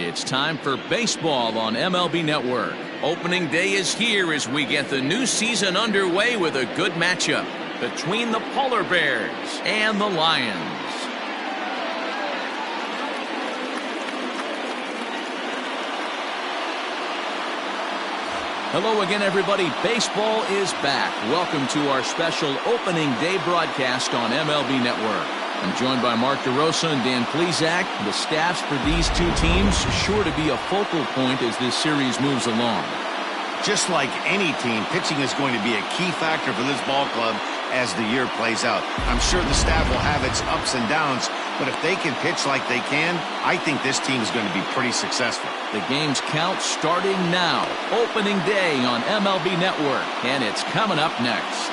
It's time for baseball on MLB Network. Opening day is here as we get the new season underway with a good matchup between the Polar Bears and the Lions. Hello again, everybody. Baseball is back. Welcome to our special opening day broadcast on MLB Network. I'm joined by Mark DeRosa and Dan Plesac. The staffs for these two teams sure to be a focal point as this series moves along. Just like any team, pitching is going to be a key factor for this ball club as the year plays out. I'm sure the staff will have its ups and downs, but if they can pitch like they can, I think this team is going to be pretty successful. The game's count starting now. Opening day on MLB Network, and it's coming up next.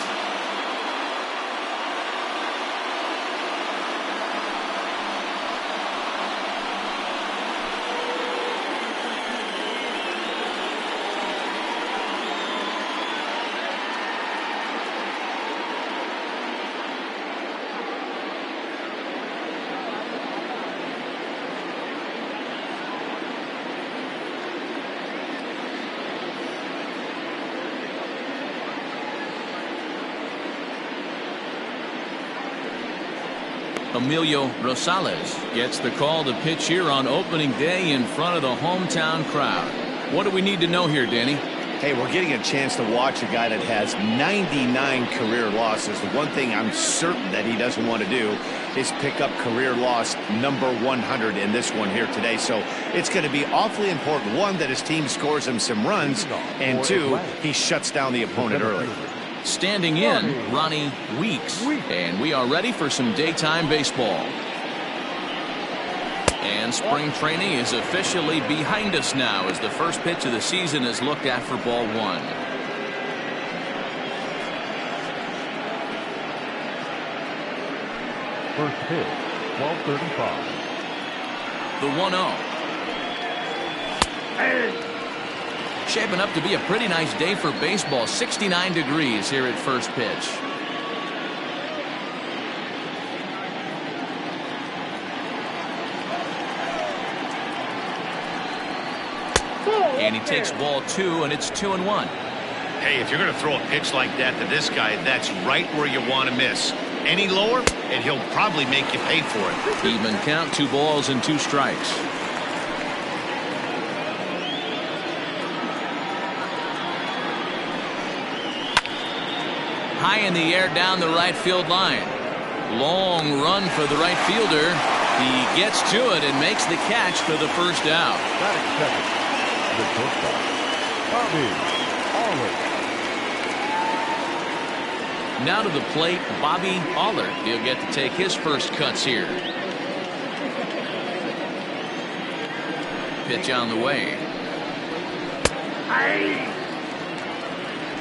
Emilio Rosales gets the call to pitch here on opening day in front of the hometown crowd. What do we need to know here, Danny? Hey, we're getting a chance to watch a guy that has 99 career losses. The one thing I'm certain that he doesn't want to do is pick up career loss number 100 in this one here today. So it's going to be awfully important, one, that his team scores him some runs, and two, he shuts down the opponent early. Standing in, Ronnie Weeks. And we are ready for some daytime baseball. And spring training is officially behind us now as the first pitch of the season is looked at for ball one. First pitch, 12:35. The 1-0. Shaping up to be a pretty nice day for baseball. 69 degrees here at first pitch. And he takes ball two, and it's 2-1. Hey, if you're going to throw a pitch like that to this guy, that's right where you want to miss. Any lower, and he'll probably make you pay for it. Even count, 2 balls and 2 strikes. High in the air down the right field line. Long run for the right fielder. He gets to it and makes the catch for the first out. Batting second, the shortstop, Bobby Allard. Now to the plate, Bobby Allard. He'll get to take his first cuts here. Pitch on the way.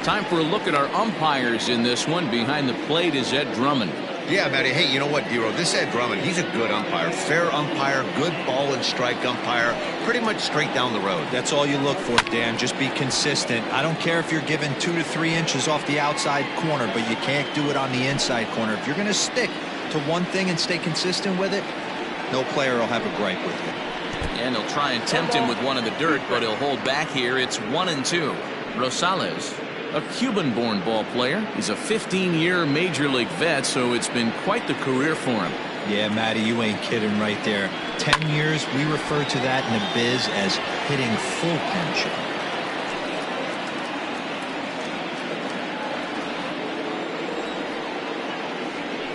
Time for a look at our umpires in this one. Behind the plate is Ed Drummond. Yeah, Matty. Hey, you know what, Dero? This Ed Drummond, he's a good umpire. Fair umpire, good ball and strike umpire. Pretty much straight down the road. That's all you look for, Dan. Just be consistent. I don't care if you're given 2 to 3 inches off the outside corner, but you can't do it on the inside corner. If you're going to stick to one thing and stay consistent with it, no player will have a gripe with you. And he'll try and tempt him with one in the dirt, but he'll hold back here. It's 1-2. Rosales, a Cuban-born ball player. He's a 15-year Major League vet, so it's been quite the career for him. Yeah, Matty, you ain't kidding right there. 10 years, we refer to that in the biz as hitting full pension.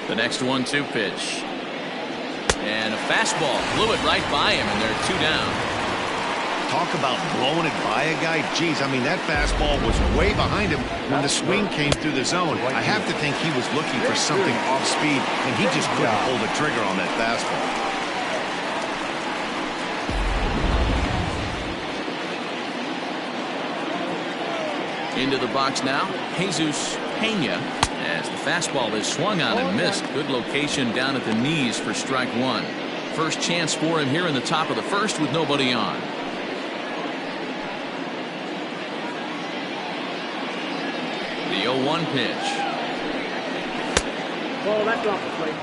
The next 1-2 pitch. And a fastball blew it right by him, and they're 2 down. Talk about blowing it by a guy. Geez, I mean, that fastball was way behind him when the swing came through the zone. I have to think he was looking for something off speed, and he just couldn't pull the trigger on that fastball. Into the box now, Jesus Pena, as the fastball is swung on and missed. Good location down at the knees for strike 1. First chance for him here in the top of the first with nobody on. The 0-1 pitch. Oh, that's off the plate.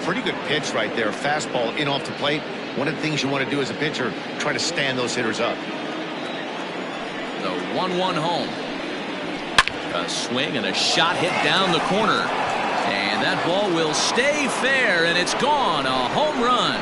Pretty good pitch right there. Fastball in off the plate. One of the things you want to do as a pitcher, try to stand those hitters up. The 1-1 home. A swing and a shot hit down the corner. And that ball will stay fair, and it's gone. A home run.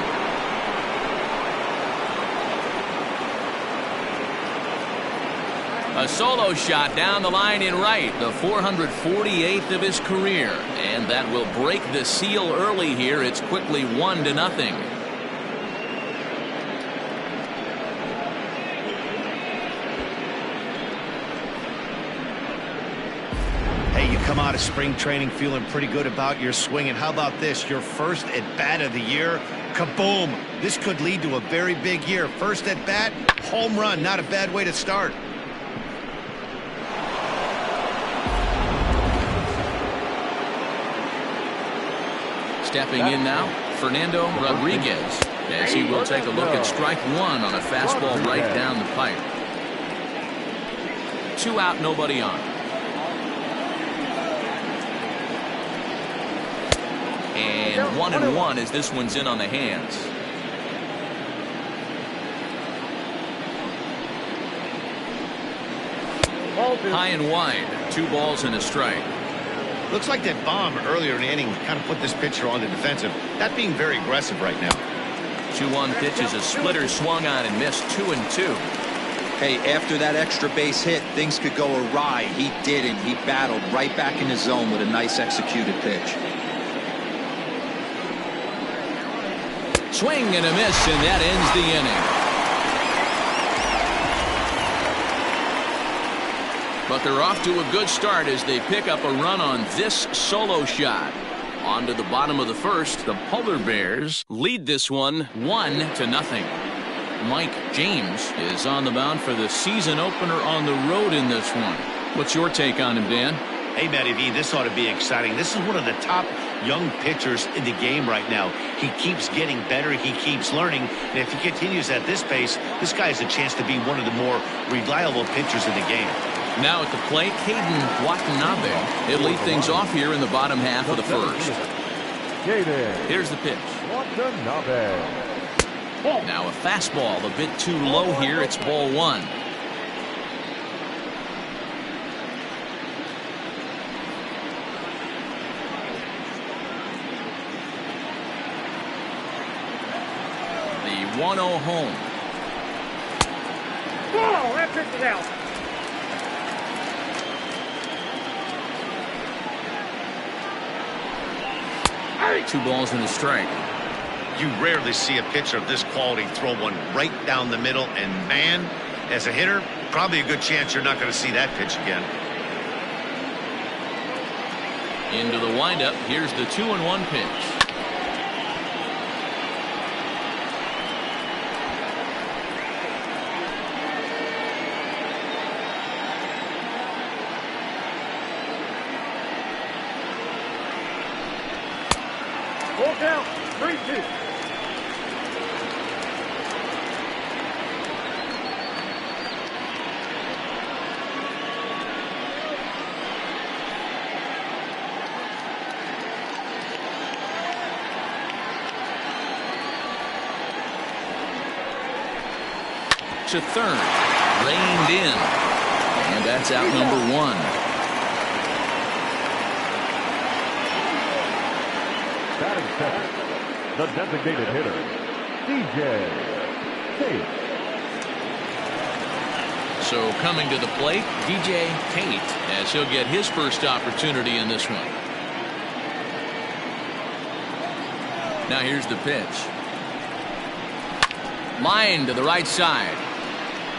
A solo shot down the line in right, the 448th of his career. And that will break the seal early here. It's quickly 1-0. Hey, you come out of spring training feeling pretty good about your swing, and how about this? Your first at bat of the year, kaboom! This could lead to a very big year. First at bat, home run. Not a bad way to start. Stepping in now, Fernando Rodriguez, as he will take a look at strike one on a fastball right down the pipe. 2 out, nobody on. And 1-1 as this one's in on the hands. High and wide, 2 balls and a strike. Looks like that bomb earlier in the inning kind of put this pitcher on the defensive. Not being very aggressive right now. 2-1 pitch is a splitter swung on and missed. 2-2. Hey, after that extra base hit, things could go awry. He didn't. He battled right back in his zone with a nice executed pitch. Swing and a miss, and that ends the inning. But they're off to a good start as they pick up a run on this solo shot. On to the bottom of the first, the Polar Bears lead this one 1-0. Mike James is on the mound for the season opener on the road in this one. What's your take on him, Dan? Hey, Matty V, this ought to be exciting. This is one of the top young pitchers in the game right now. He keeps getting better. He keeps learning. And if he continues at this pace, this guy has a chance to be one of the more reliable pitchers in the game. Now at the plate, Hayden Watanabe. He'll lead things off here in the bottom half of the first. Here's the pitch. Now a fastball a bit too low here. It's ball 1. The 1-0 home. Whoa, that pitch is out. 2 balls and a strike. You rarely see a pitcher of this quality throw one right down the middle, and man, as a hitter, probably a good chance you're not going to see that pitch again. Into the windup. Here's the 2-1 pitch. Full count, 3-2. To third, reined in, and that's out number 1. Batting second, the designated hitter, DJ Tate. So coming to the plate, DJ Tate, as he'll get his first opportunity in this one. Now here's the pitch. Line to the right side.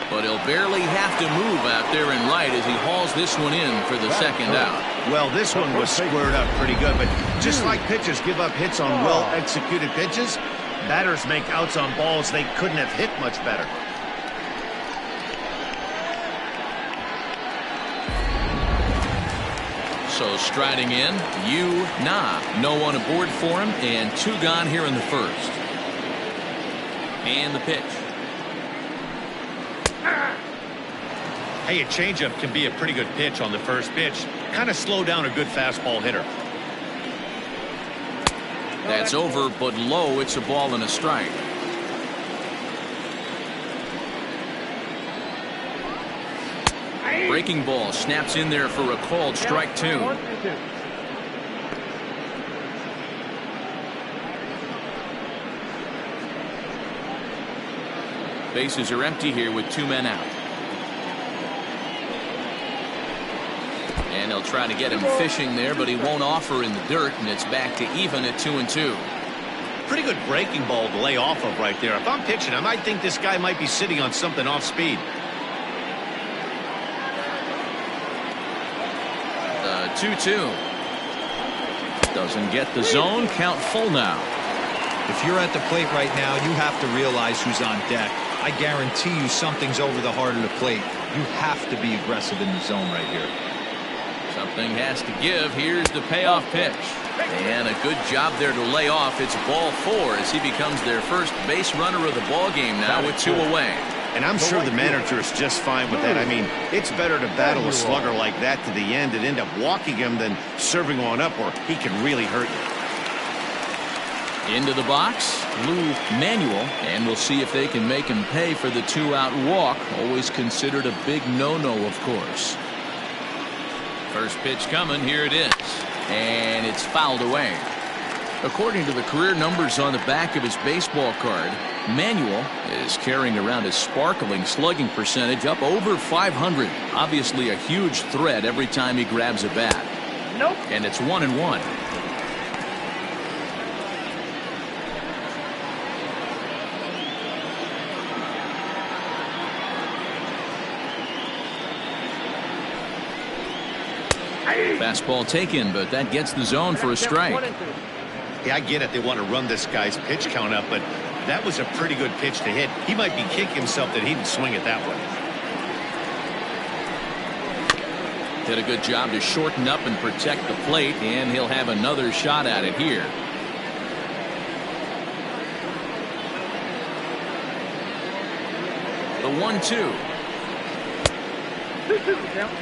But he'll barely have to move out there in right as he hauls this one in for the second out. Well, this one was squared up pretty good, but just like pitchers give up hits on well-executed pitches, batters make outs on balls they couldn't have hit much better. So striding in, Yu Na. No one aboard for him, and 2 gone here in the first. And the pitch. Hey, a changeup can be a pretty good pitch on the first pitch. Kind of slow down a good fastball hitter. That's over, but low. It's a ball and a strike. Breaking ball snaps in there for a called strike 2. 1-2. Bases are empty here with 2 men out. And they'll try to get him fishing there, but he won't offer in the dirt, and it's back to even at 2-2. Pretty good breaking ball to lay off of right there. If I'm pitching, I might think this guy might be sitting on something off speed. The 2-2. Doesn't get the zone. Count full now. If you're at the plate right now, you have to realize who's on deck. I guarantee you something's over the heart of the plate. You have to be aggressive in the zone right here. Something has to give. Here's the payoff pitch. And a good job there to lay off. It's ball 4 as he becomes their first base runner of the ball game now with 2 away. And I'm sure the manager is just fine with that. I mean, it's better to battle a slugger like that to the end and end up walking him than serving on up where he can really hurt you. Into the box, Lou Manuel, and we'll see if they can make him pay for the 2-out walk. Always considered a big no-no, of course. First pitch coming, here it is. And it's fouled away. According to the career numbers on the back of his baseball card, Manuel is carrying around a sparkling slugging percentage up over 500. Obviously a huge threat every time he grabs a bat. Nope. And it's 1-1. Fastball taken, but that gets the zone for a strike. 1-2. Yeah, I get it. They want to run this guy's pitch count up, but that was a pretty good pitch to hit. He might be kicking himself that he didn't swing it that way. Did a good job to shorten up and protect the plate, and he'll have another shot at it here. The 1-2. 2-2 count.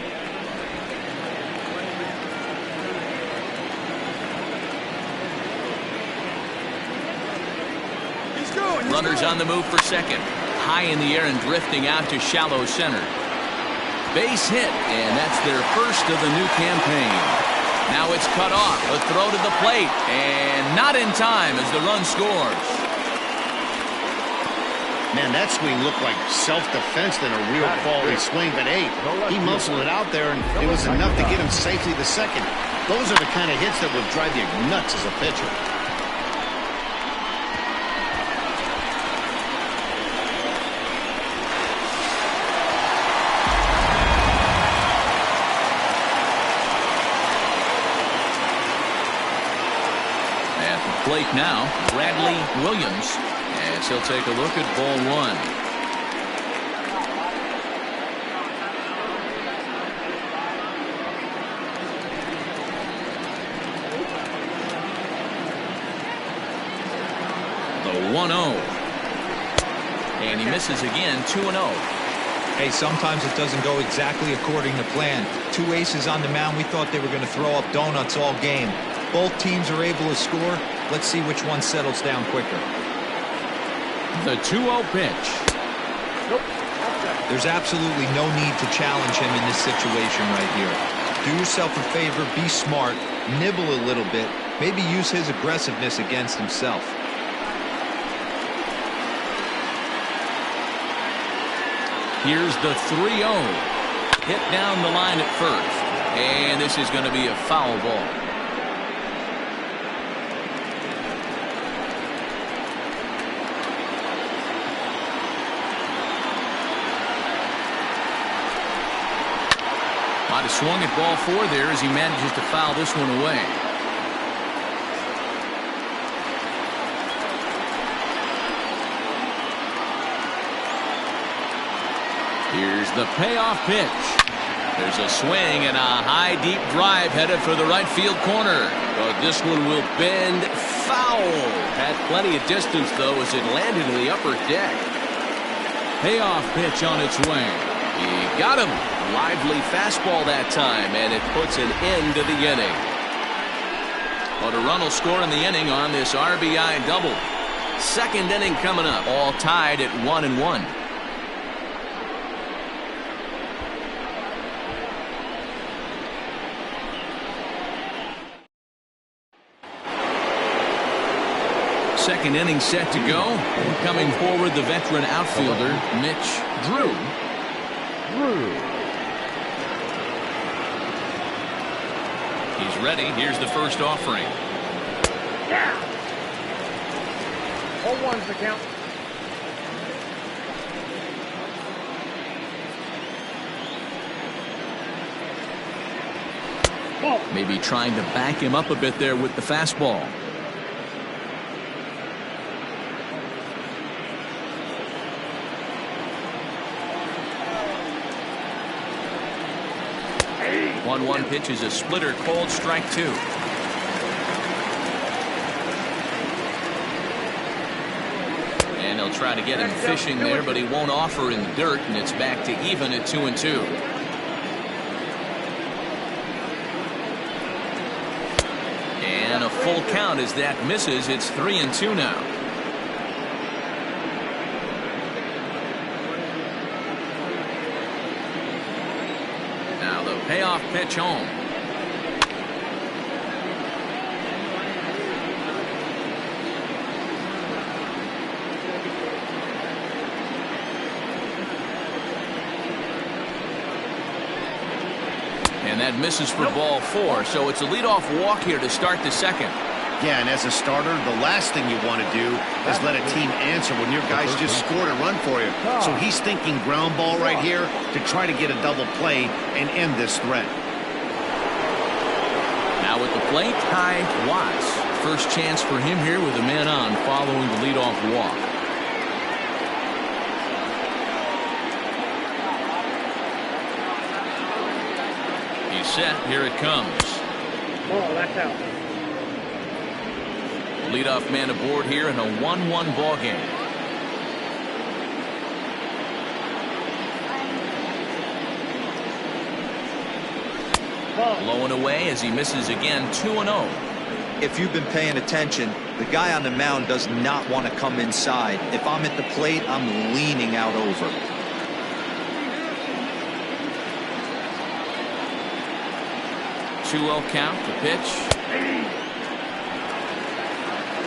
Runners on the move for second. High in the air and drifting out to shallow center. Base hit, and that's their first of the new campaign. Now it's cut off. A throw to the plate, and not in time as the run scores. Man, that swing looked like self-defense than a real quality swing, but hey, he muscled it out there, and it was enough to get him safely to second. Those are the kind of hits that would drive you nuts as a pitcher. Plate now, Bradley Williams, as he'll take a look at ball 1. The 1-0, and he misses again. 2-0. Hey, sometimes it doesn't go exactly according to plan. 2 aces on the mound. We thought they were going to throw up donuts all game. Both teams are able to score. Let's see which one settles down quicker. The 2-0 pitch. Nope. There's absolutely no need to challenge him in this situation right here. Do yourself a favor, be smart, nibble a little bit, maybe use his aggressiveness against himself. Here's the 3-0. Hit down the line at first. And this is going to be a foul ball. Might have swung at ball 4 there as he manages to foul this one away. Here's the payoff pitch. There's a swing and a high deep drive headed for the right field corner. But this one will bend foul. Had plenty of distance though as it landed in the upper deck. Payoff pitch on its way. He got him. Lively fastball that time, and it puts an end to the inning. But a run will score in the inning on this RBI double. Second inning coming up, all tied at 1-1. second inning set to go. Coming forward, the veteran outfielder, Mitch Drew. He's ready. Here's the first offering. Yeah. 0-1's the count. Ball. Maybe trying to back him up a bit there with the fastball. Hey. 1-1 pitch is a splitter, called strike 2. And he'll try to get him fishing there, but he won't offer in the dirt, and it's back to even at 2-2. And a full count as that misses. It's 3-2 now. Now the payoff pitch home. And that misses for ball 4, so it's a leadoff walk here to start the second. Yeah, and as a starter, the last thing you want to do is let a team answer when your guys just scored a run for you. So he's thinking ground ball right here to try to get a double play and end this threat. Now at the plate, Ty Watts. First chance for him here with a man on following the leadoff walk. Set. Here it comes. Ball, that's out. Leadoff man aboard here in a 1-1 ball game. Ball. Low and away as he misses again. 2-0. If you've been paying attention, the guy on the mound does not want to come inside. If I'm at the plate, I'm leaning out over. 2-0 count. The pitch.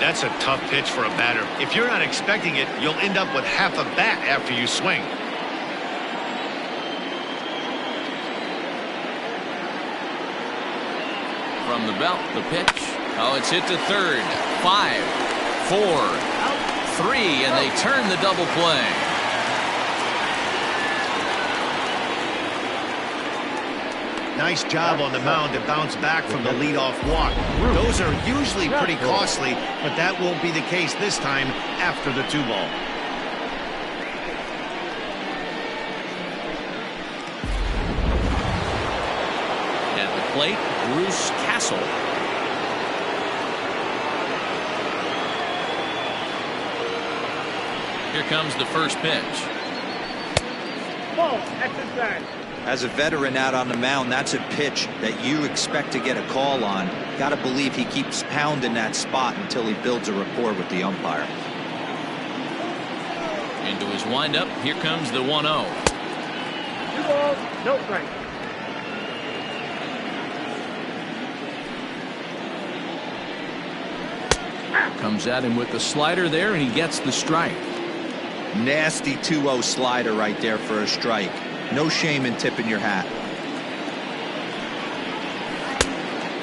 That's a tough pitch for a batter. If you're not expecting it, you'll end up with half a bat after you swing. From the belt, the pitch. Oh, it's hit to third. 5, 4, 3, and they turn the double play. Nice job on the mound to bounce back from the leadoff walk. Those are usually pretty costly, but that won't be the case this time after the 2-ball. At the plate, Bruce Castle. Here comes the first pitch. Ball, that's inside. As a veteran out on the mound, that's a pitch that you expect to get a call on. Got to believe he keeps pounding that spot until he builds a rapport with the umpire. Into his windup, here comes the 1-0. 2 balls, no strike. Comes at him with the slider there, and he gets the strike. Nasty 2-0 slider right there for a strike. No shame in tipping your hat.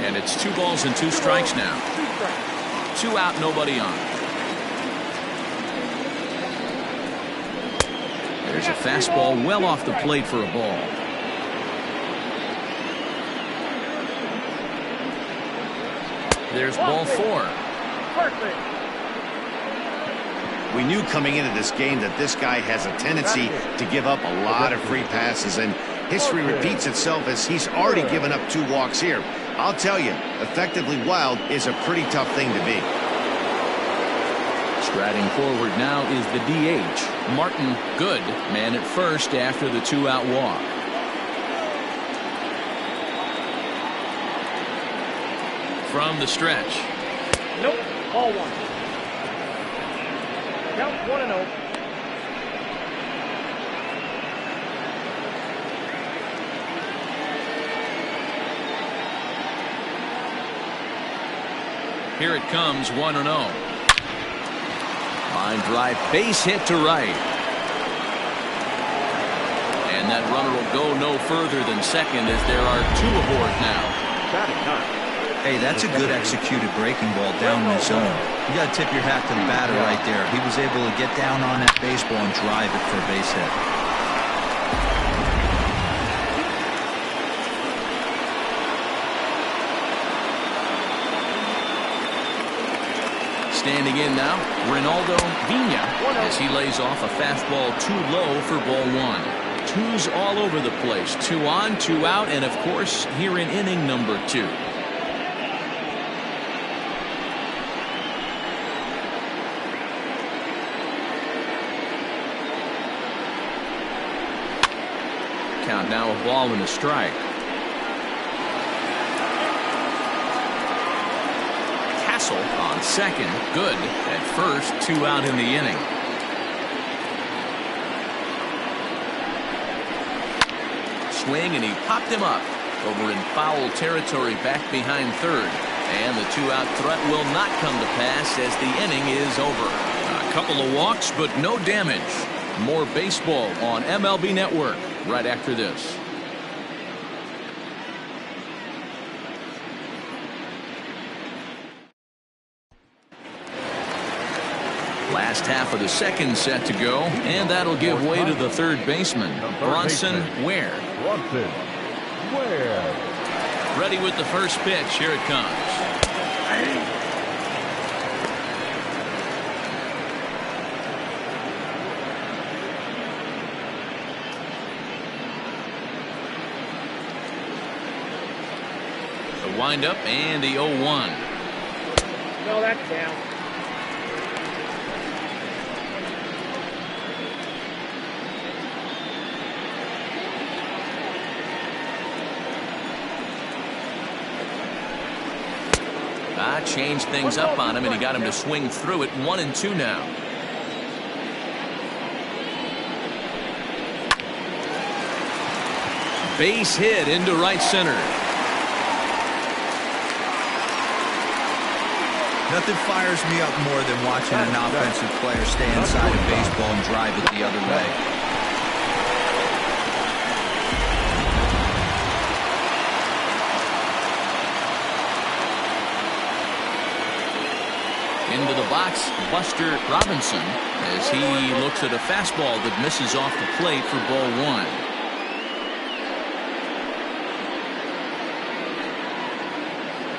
And it's 2 balls and 2 strikes now. 2 strikes. 2 out, nobody on. There's a fastball well off the plate for a ball. There's ball 4. Perfect. We knew coming into this game that this guy has a tendency to give up a lot of free passes, and history repeats itself as he's already given up 2 walks here. I'll tell you, effectively wild is a pretty tough thing to be. Striding forward now is the DH, Martin Good, man at first after the 2-out walk. From the stretch. Nope. Ball 1. Count 1-0. Here it comes, 1-0. Line drive, base hit to right. And that runner will go no further than second as there are 2 aboard now. Hey, that's a good executed breaking ball down in the zone. You got to tip your hat to the batter right there. He was able to get down on that baseball and drive it for a base hit. Standing in now, Ronaldo Vina, as he lays off a fastball too low for ball 1. 2's all over the place. 2 on, 2 out, and of course, here in inning number 2. Count now a ball and a strike. Castle on second, good. At first, 2 out in the inning. Swing, and he popped him up over in foul territory back behind third. And the 2-out threat will not come to pass as the inning is over. A couple of walks, but no damage. More baseball on MLB Network right after this. Last half of the second set to go, and that'll give way to the third baseman, Bronson Ware. Ready with the first pitch. Here it comes. The windup and the 0-1. No, that's down. Changed things up on him, and he got him to swing through it. 1-2 now. Base hit into right center. Nothing fires me up more than watching an offensive player stay inside of baseball and drive it the other way. Into the box, Buster Robinson, as he looks at a fastball that misses off the plate for ball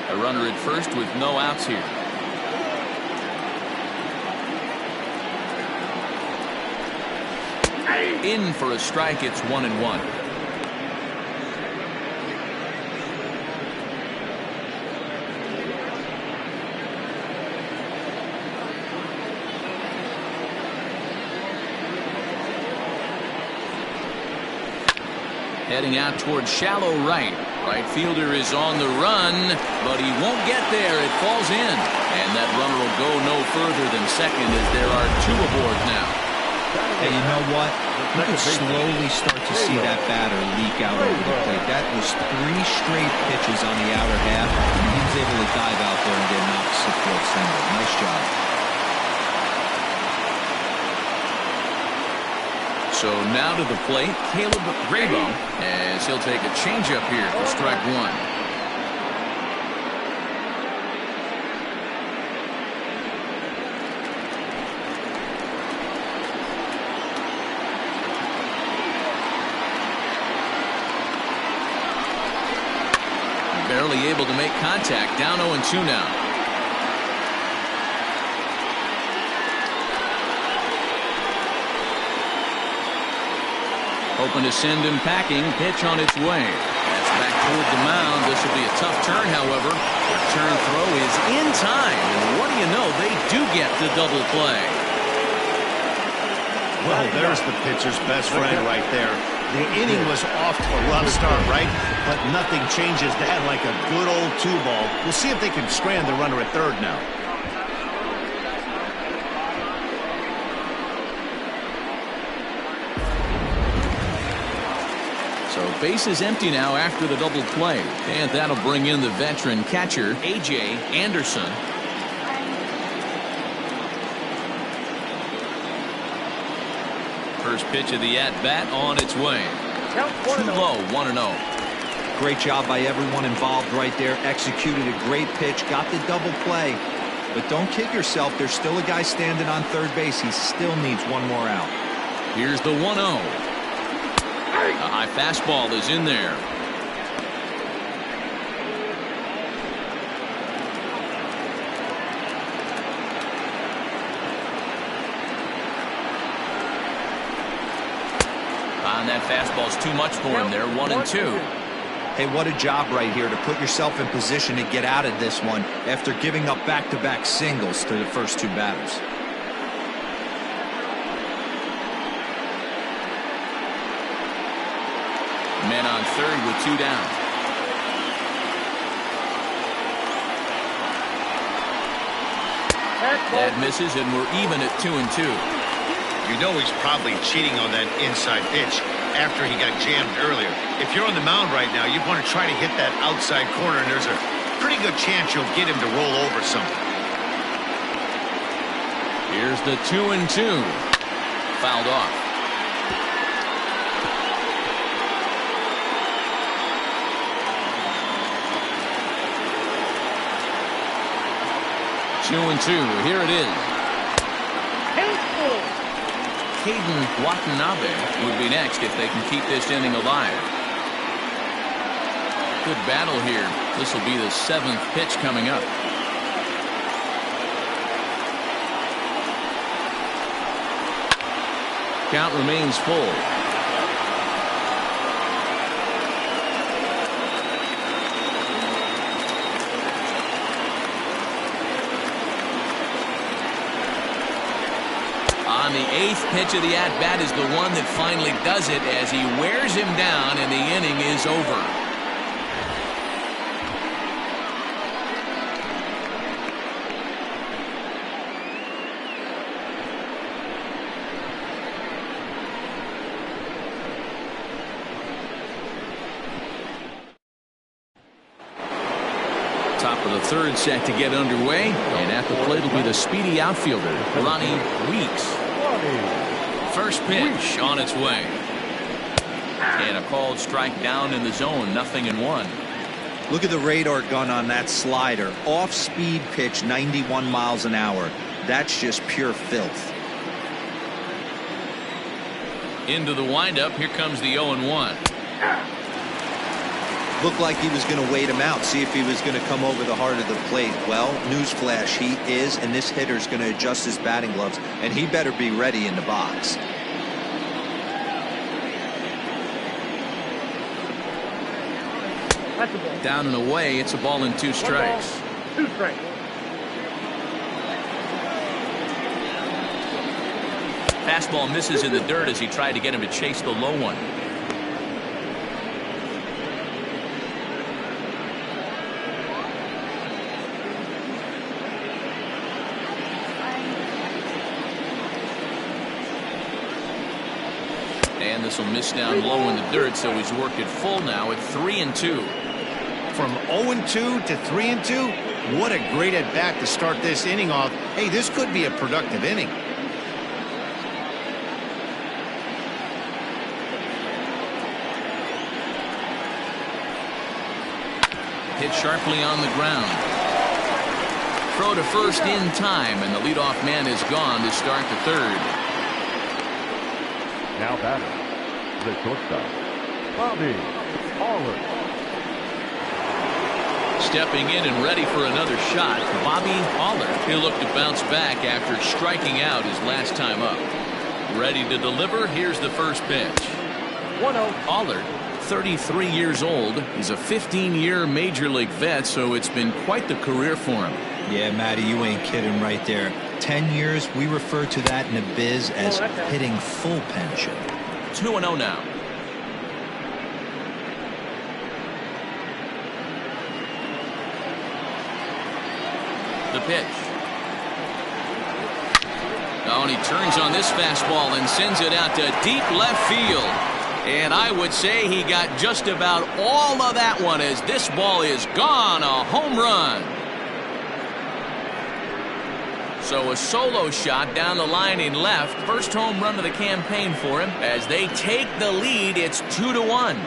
1. A runner at first with no outs here. In for a strike. It's 1-1. Heading out towards shallow right. Right fielder is on the run, but he won't get there. It falls in. And that runner will go no further than second as there are 2 aboard now. Hey, you know what? You can slowly start to see that batter leak out over the plate. That was 3 straight pitches on the outer half, and he was able to dive out there and get an opposite field single. Nice job. So now to the plate, Caleb Grabo, as he'll take a changeup here for strike 1. Barely able to make contact. Down 0-2 now. Hoping to send him packing. Pitch on its way. That's back toward the mound. This will be a tough turn, however. Return throw is in time. And what do you know? They do get the double play. Well, there's the pitcher's best friend right there. The inning was off to a rough start, right? But nothing changes that like a good old 2-ball. We'll see if they can strand the runner at third now. So base is empty now after the double play. And that'll bring in the veteran catcher, A.J. Anderson. first pitch of the at-bat on its way. Too low, 1-0. Great job by everyone involved right there. Executed a great pitch, got the double play. But don't kid yourself, there's still a guy standing on third base. He still needs one more out. Here's the 1-0. A high fastball is in there. And that fastball's too much for him there. 1-2. Hey, what a job right here to put yourself in position to get out of this one after giving up back-to-back singles to the first two batters. Men on third with 2 down. That misses, and we're even at 2-2. You know he's probably cheating on that inside pitch after he got jammed earlier. If you're on the mound right now, you want to try to hit that outside corner, and there's a pretty good chance you'll get him to roll over something. Here's the 2-2. Fouled off. Two and two. Here it is. Caden Watanabe would be next if they can keep this inning alive. Good battle here. This will be the 7th pitch coming up. Count remains full. On the 8th pitch of the at-bat is the one that finally does it as he wears him down and the inning is over. Top of the 3rd set to get underway, and at the plate will be the speedy outfielder, Ronnie Weeks. First pitch on its way. And a called strike down in the zone, 0-1. Look at the radar gun on that slider. Off-speed pitch, 91 miles an hour. That's just pure filth. Into the windup, here comes the 0-1. Looked like he was going to wait him out, see if he was going to come over the heart of the plate. Well, newsflash, he is, and this hitter's going to adjust his batting gloves, and he better be ready in the box. Down and away, it's a ball and 2 strikes. 2 strikes. Fastball misses in the dirt as he tried to get him to chase the low one. And this will miss down low in the dirt, so he's worked it full now at 3-2. From 0-2 to 3-2, what a great at-bat to start this inning off. Hey, this could be a productive inning. Hit sharply on the ground. Throw to first in time, and the leadoff man is gone to start the 3rd. Now batter, the shortstop, Bobby Allard. Stepping in and ready for another shot, Bobby Allard. He'll look to bounce back after striking out his last time up. Ready to deliver. Here's the first pitch. 1-0. Allard, 33 years old. He's a 15-year major league vet, so it's been quite the career for him. Yeah, Matty, you ain't kidding right there. 10 years, we refer to that in the biz as hitting full pension. 2-0 now. The pitch. Oh, and he turns on this fastball and sends it out to deep left field. And I would say he got just about all of that one as this ball is gone. A home run. So a solo shot down the line in left. First home run of the campaign for him. As they take the lead, it's 2-1.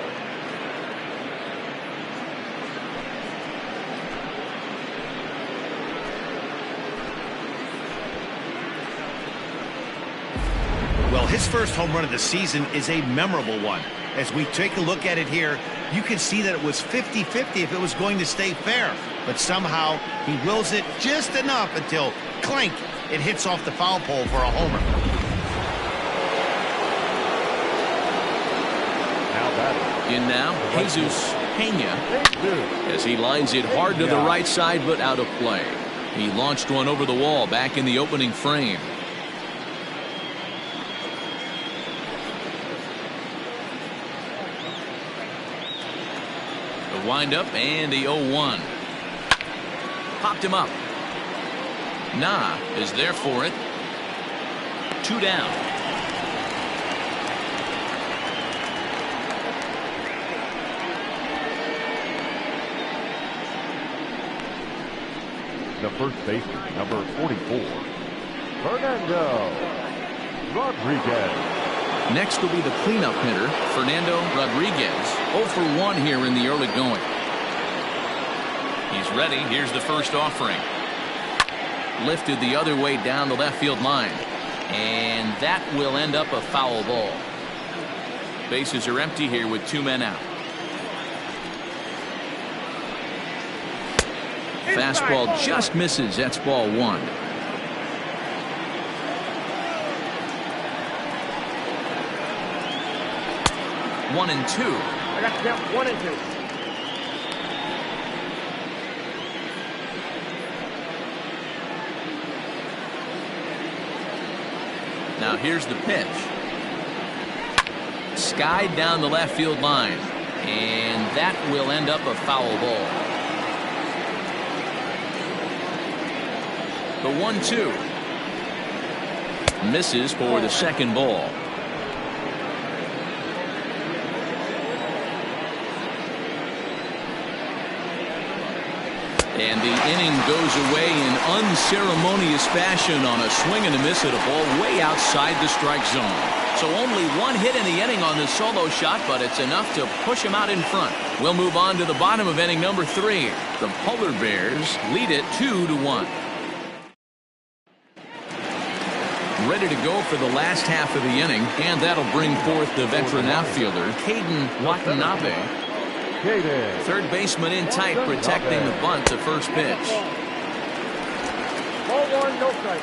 Well, his first home run of the season is a memorable one. As we take a look at it here, you can see that it was 50-50 if it was going to stay fair. But somehow he wills it just enough until, clank, it hits off the foul pole for a homer. Now batting. In now, Jesus Pena, as he lines it hard to the right side, but out of play. He launched one over the wall back in the opening frame. The windup and the 0-1. Popped him up. Nah is there for it. 2 down. The first baseman, number 44, Fernando Rodriguez. Next will be the cleanup hitter, Fernando Rodriguez. 0 for 1 here in the early going. He's ready. Here's the first offering. Lifted the other way down the left field line. And that will end up a foul ball. Bases are empty here with 2 men out. Fastball just misses. That's ball 1. One and 2. I got to count 1 and 2. Now here's the pitch. Skied down the left field line. And that will end up a foul ball. The 1-2. Misses for the second ball. And the inning goes away in unceremonious fashion on a swing and a miss at a ball way outside the strike zone. So only 1 hit in the inning on the solo shot, but it's enough to push him out in front. We'll move on to the bottom of inning number 3. The Polar Bears lead it 2-1. Ready to go for the last half of the inning, and that'll bring forth the veteran outfielder, Caden Watanabe. Third baseman in tight, protecting the bunt to first pitch. Ball 1, no strike.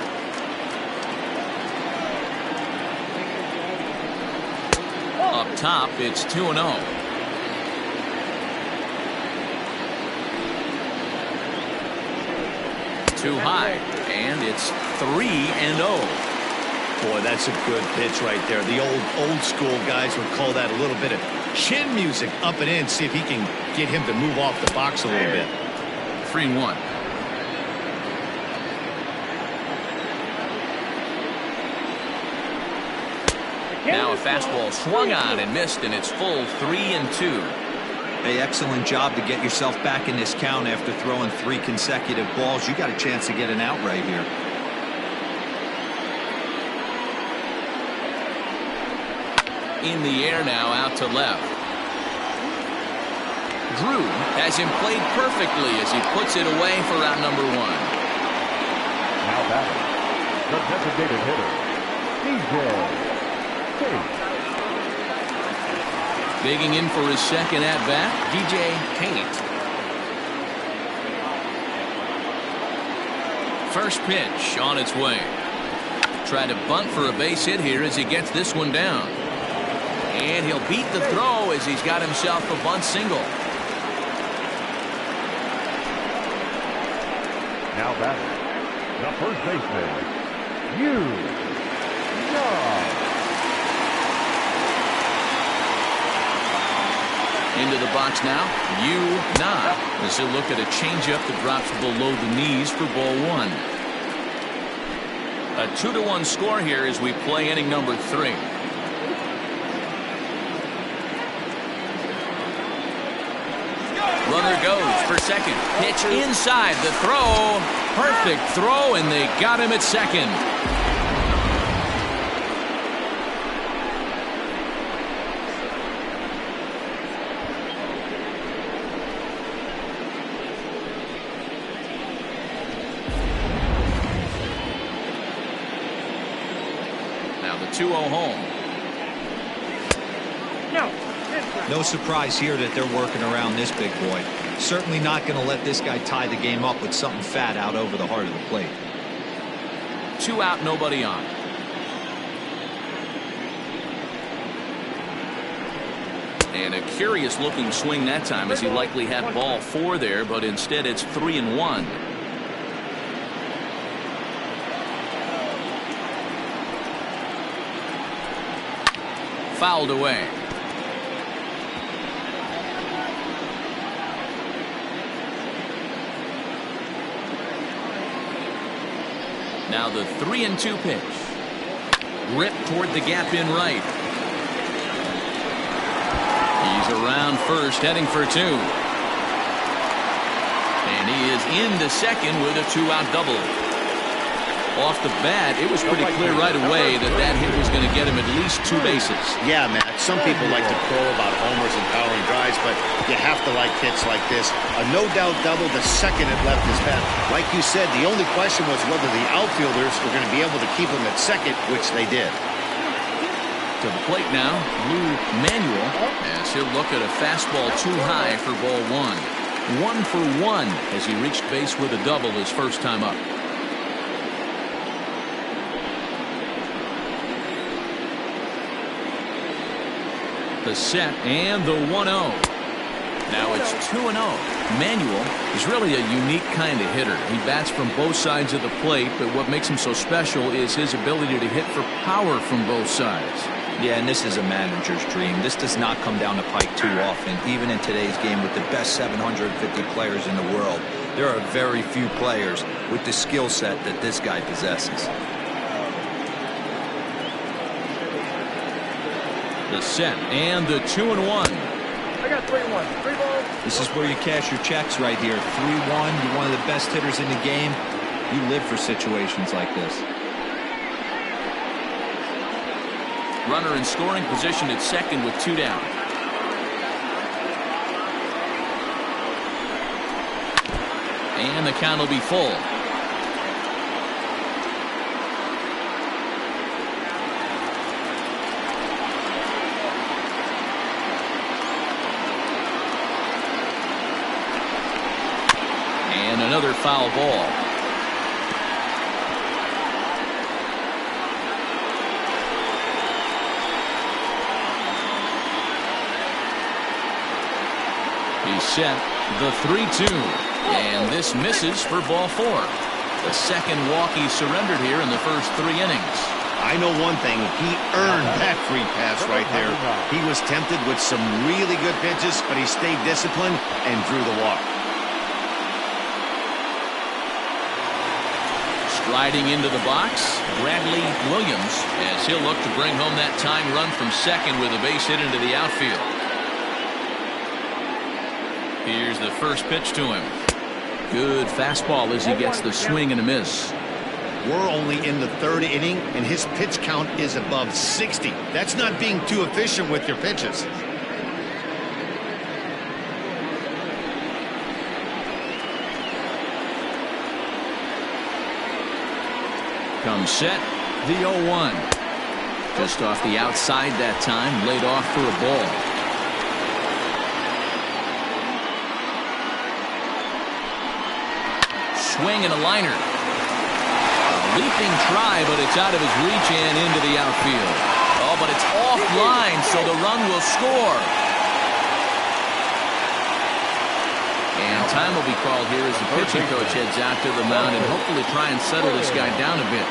Up top, it's 2-0. Too high, and it's 3-0. Boy, that's a good pitch right there. The old school guys would call that a little bit of chin music up and in. See if he can get him to move off the box a little bit. 3-1. Now a fastball swung on and missed, and it's full 3-2. Hey, excellent job to get yourself back in this count after throwing 3 consecutive balls. You got a chance to get an out right here. In the air now, out to left. Drew has him played perfectly as he puts it away for out number 1. Now batting, the designated hitter, DJ Tate. Digging in for his second at-bat, DJ Tate. First pitch on its way. Try to bunt for a base hit here as he gets this one down. And he'll beat the throw as he's got himself a bunt single. Now batting, the first baseman, Yu Na. Into the box now, Yu Na, as he'll look at a changeup that drops below the knees for ball 1. A 2-1 score here as we play inning number 3. Runner goes for second. Pitch inside. The throw. Perfect throw, and they got him at second. Now the 2-0 home. No surprise here that they're working around this big boy. Certainly not going to let this guy tie the game up with something fat out over the heart of the plate. 2 out, nobody on. And a curious looking swing that time, as he likely had ball 4 there, but instead it's 3-1. Fouled away. Now the 3-2 pitch. Ripped toward the gap in right. He's around first, heading for 2. And he is into second with a 2-out double. Off the bat, it was pretty clear right away that that hit was going to get him at least 2 bases. Yeah, Matt. Some people like to crow about homers and powering drives, but you have to like hits like this. A no-doubt double the second it left his bat. Like you said, the only question was whether the outfielders were going to be able to keep him at second, which they did. To the plate now, Lou Manuel, as he'll look at a fastball too high for ball 1. 1 for 1 as he reached base with a double his first time up. The set and the 1-0. Now it's 2-0. Manuel is really a unique kind of hitter. He bats from both sides of the plate, but what makes him so special is his ability to hit for power from both sides. Yeah, and this is a manager's dream. This does not come down the pike too often. Even in today's game with the best 750 players in the world, there are very few players with the skill set that this guy possesses. The set and the 2-1. I got 3-1. 3 balls. This is where you cash your checks right here. 3-1. You're one of the best hitters in the game. You live for situations like this. Runner in scoring position at second with 2 down. And the count will be full. And another foul ball. He's set the 3-2. And this misses for ball 4. The second walk he surrendered here in the first 3 innings. I know one thing. He earned that free pass right there. He was tempted with some really good pitches, but he stayed disciplined and drew the walk. Striding into the box, Bradley Williams, as he'll look to bring home that tying run from second with a base hit into the outfield. Here's the first pitch to him. Good fastball as he gets the swing and a miss. We're only in the 3rd inning, and his pitch count is above 60. That's not being too efficient with your pitches. Comes set, the 0-1. Just off the outside that time, laid off for a ball. Swing and a liner. A leaping try, but it's out of his reach and into the outfield. Oh, but it's offline, so the run will score. And time will be called here as the pitching coach heads out to the mound and hopefully try and settle this guy down a bit.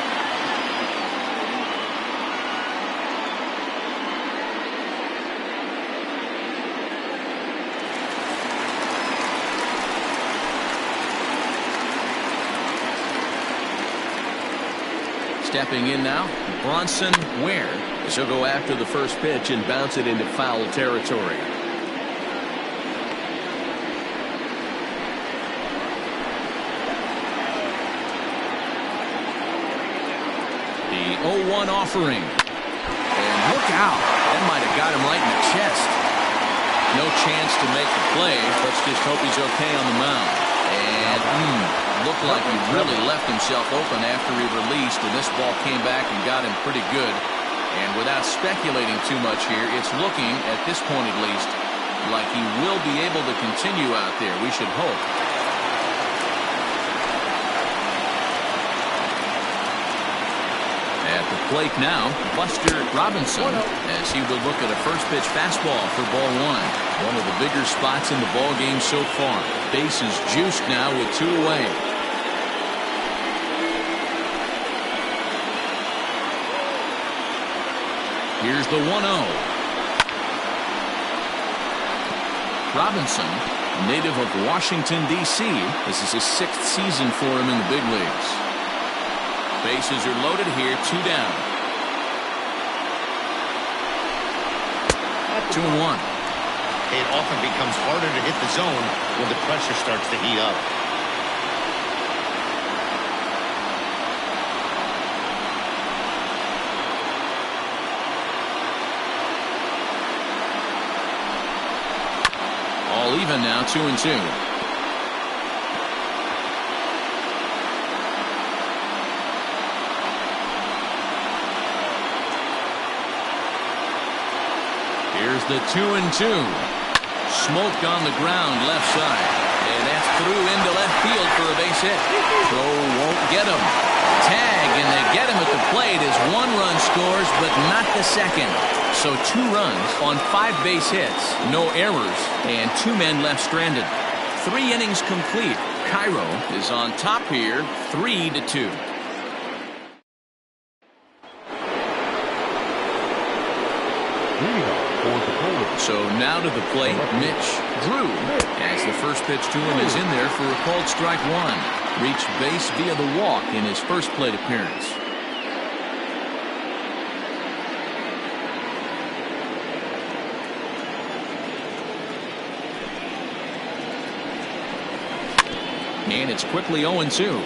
Stepping in now, Bronson Ware, as he'll go after the first pitch and bounce it into foul territory. 0-1 offering. And look out. That might have got him right in the chest. No chance to make the play. Let's just hope he's okay on the mound. And looked like he really left himself open after he released, and this ball came back and got him pretty good. And without speculating too much here, it's looking, at this point at least, like he will be able to continue out there. We should hope. At the plate now, Buster Robinson, as he will look at a first pitch fastball for ball one. One of the bigger spots in the ball game so far. Bases juiced now with 2 away. Here's the 1-0. Robinson, native of Washington, D.C. This is his 6th season for him in the big leagues. Bases are loaded here, 2 down. 2-1. It often becomes harder to hit the zone when the pressure starts to heat up. All even now, 2-2. Here's the 2-2. Smoke on the ground left side. And that's through into left field for a base hit. Throw won't get him. Tag, and they get him at the plate as 1 run scores, but not the second. So 2 runs on 5 base hits. No errors, and 2 men left stranded. 3 innings complete. Cairo is on top here, 3-2. So now to the plate, Mitch Drew, as the first pitch to him is in there for a called strike 1. Reached base via the walk in his first plate appearance. And it's quickly 0-2.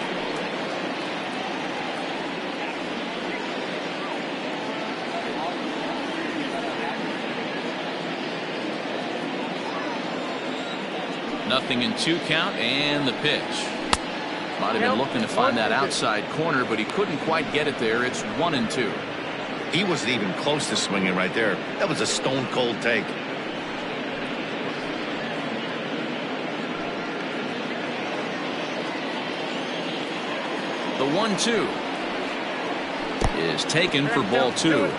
Nothing in 2 count, and the pitch. Might have been looking to find that outside corner, but he couldn't quite get it there. It's 1-2. He wasn't even close to swinging right there. That was a stone cold take. The 1-2 is taken for ball 2.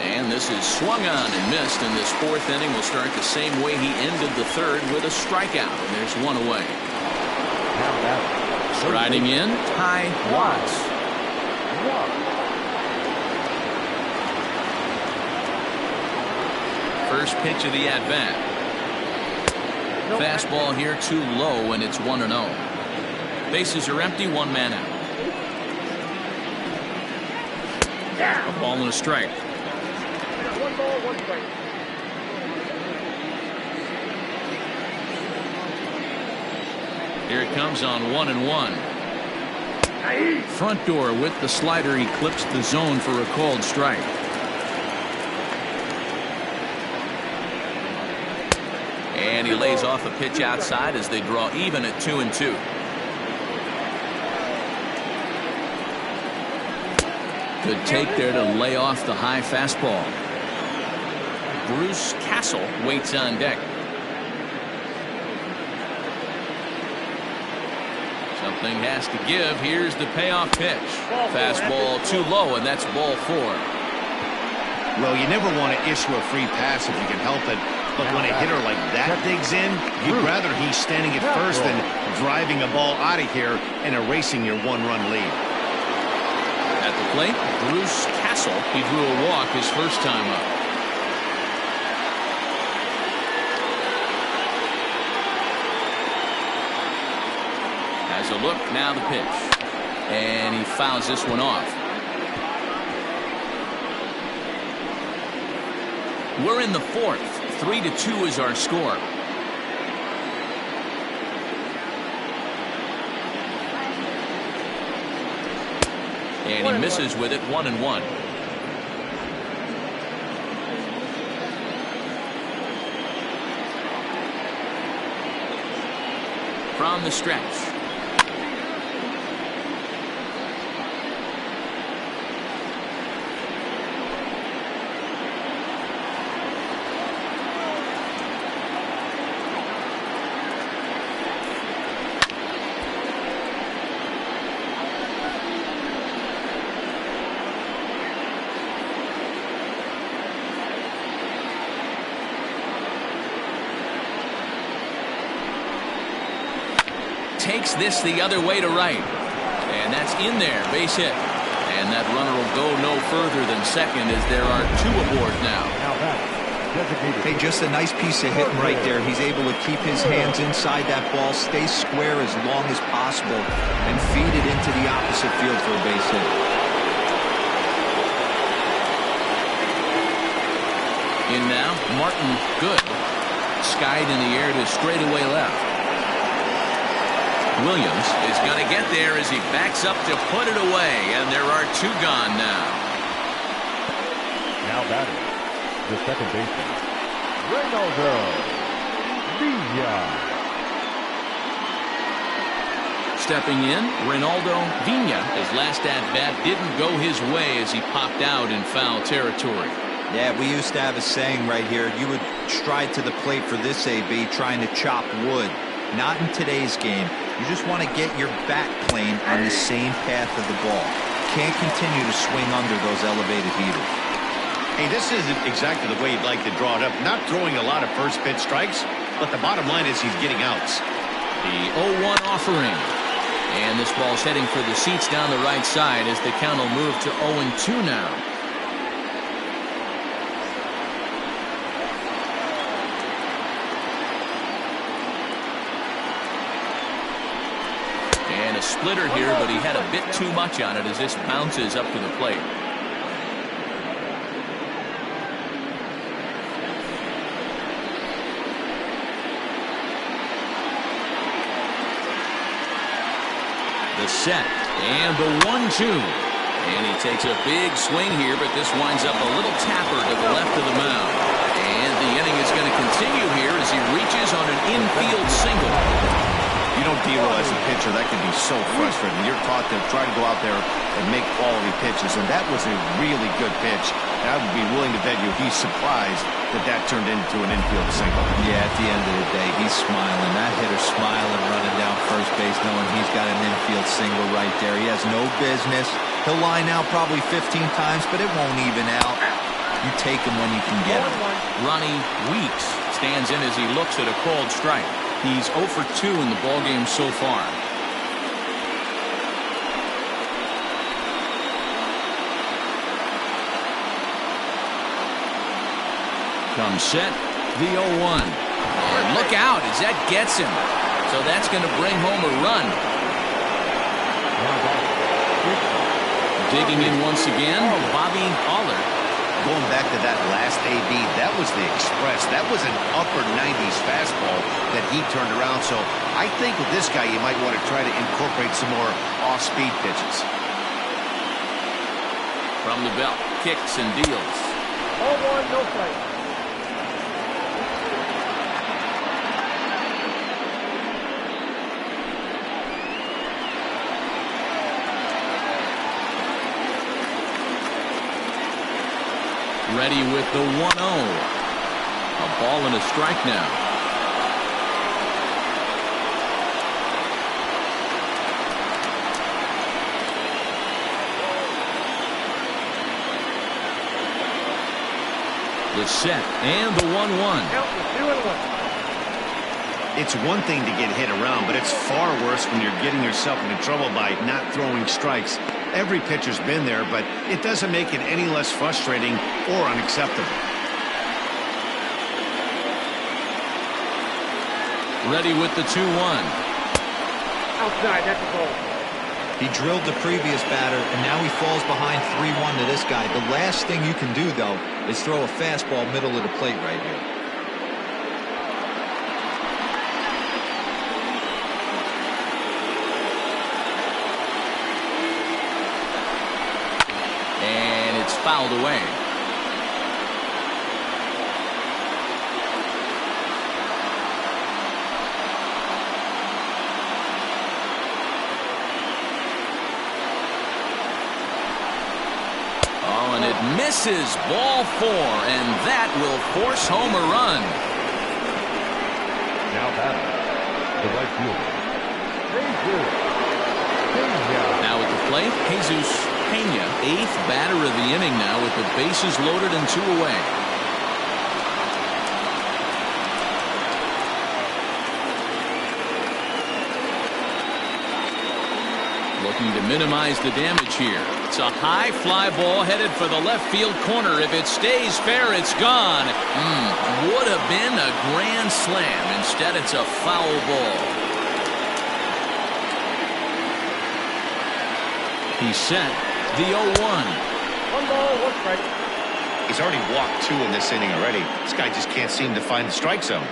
And this is swung on and missed, and this 4th inning will start the same way he ended the 3rd with a strikeout. And there's 1 away. Striding in, Ty Watts. First pitch of the at-bat. Fastball here too low, and it's 1-0. Bases are empty, 1 man out. A ball and a strike. 1 ball, 1 strike. Here it comes on 1-1. Front door with the slider eclipsed the zone for a called strike. And he lays off a pitch outside as they draw even at 2-2. Good take there to lay off the high fastball. Bruce Castle waits on deck. Something has to give. Here's the payoff pitch. Fastball too low, and that's ball 4. Well, you never want to issue a free pass if you can help it. But when a hitter like that digs in, you'd rather he's standing at first than driving a ball out of here and erasing your 1-run lead. At the plate, Bruce Castle. He drew a walk his first time up. Has a look, now the pitch. And he fouls this one off. We're in the fourth. 3-2 is our score. And he misses with it, 1-1. From the stretch. Takes this the other way to right. And that's in there. Base hit. And that runner will go no further than second as there are 2 aboard now. Hey, just a nice piece of hitting right there. He's able to keep his hands inside that ball, stay square as long as possible, and feed it into the opposite field for a base hit. In now, Martin, good. Skied in the air to straightaway left. Williams is going to get there as he backs up to put it away, and there are 2 gone now. Now batting, the second baseman, Reynaldo Villa. Stepping in, Reynaldo Villa. His last at-bat didn't go his way as he popped out in foul territory. Yeah, we used to have a saying right here. You would stride to the plate for this AB trying to chop wood. Not in today's game. You just want to get your bat plane on the same path of the ball. Can't continue to swing under those elevated heaters. Hey, this isn't exactly the way you'd like to draw it up. Not throwing a lot of first pitch strikes, but the bottom line is he's getting outs. The 0-1 offering. And this ball's heading for the seats down the right side as the count will move to 0-2 now. And a splitter here, but he had a bit too much on it as this bounces up to the plate. The set and the 1-2. And he takes a big swing here, but this winds up a little tapper to the left of the mound. And the inning is going to continue here as he reaches on an infield single. You know, D-Roll, as a pitcher, that can be so frustrating. You're taught to try to go out there and make quality pitches, and that was a really good pitch. And I would be willing to bet you he's surprised that that turned into an infield single. Yeah, at the end of the day, he's smiling. That hitter's smiling, running down first base, knowing he's got an infield single right there. He has no business. He'll line out probably 15 times, but it won't even out. You take him when you can get him. Ronnie Weeks stands in as he looks at a called strike. He's 0 for 2 in the ballgame so far. Comes set, the 0-1. And look out as that gets him. So that's going to bring home a run. Digging in once again, Bobby Allard. Going back to that last AB, that was the express. That was an upper 90s fastball that he turned around. So I think with this guy, you might want to try to incorporate some more off-speed pitches. From the belt, kicks and deals. 0-1, no play. Ready with the 1-0. A ball and a strike now. The set and the 1-1. It's one thing to get hit around, but it's far worse when you're getting yourself into trouble by not throwing strikes. Every pitcher's been there, but it doesn't make it any less frustrating or unacceptable. Ready with the 2-1. Outside, that's a ball. He drilled the previous batter, and now he falls behind 3-1 to this guy. The last thing you can do, though, is throw a fastball middle of the plate right here. And it's fouled away. And it misses, ball 4, and that will force home a run. Now batting, the right fielder, Jesus Pena. Now at the plate, Jesus Pena, 8th batter of the inning now with the bases loaded and 2 away. Looking to minimize the damage here. It's a high fly ball headed for the left field corner. If it stays fair, it's gone. Would have been a grand slam. Instead, it's a foul ball. He's set. The 0-1. 1 ball, 1 strike. He's already walked 2 in this inning already. This guy just can't seem to find the strike zone.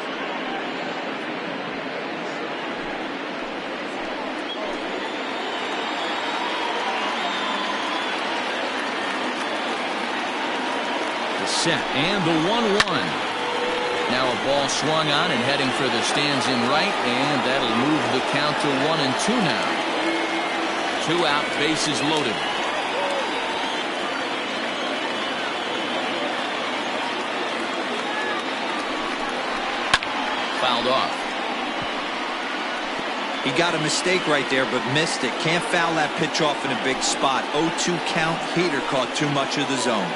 Set and the 1-1. Now a ball swung on and heading for the stands in right, and that'll move the count to 1-2 now. 2 out, bases loaded. Fouled off. He got a mistake right there, but missed it. Can't foul that pitch off in a big spot. 0-2 count. Heater caught too much of the zone.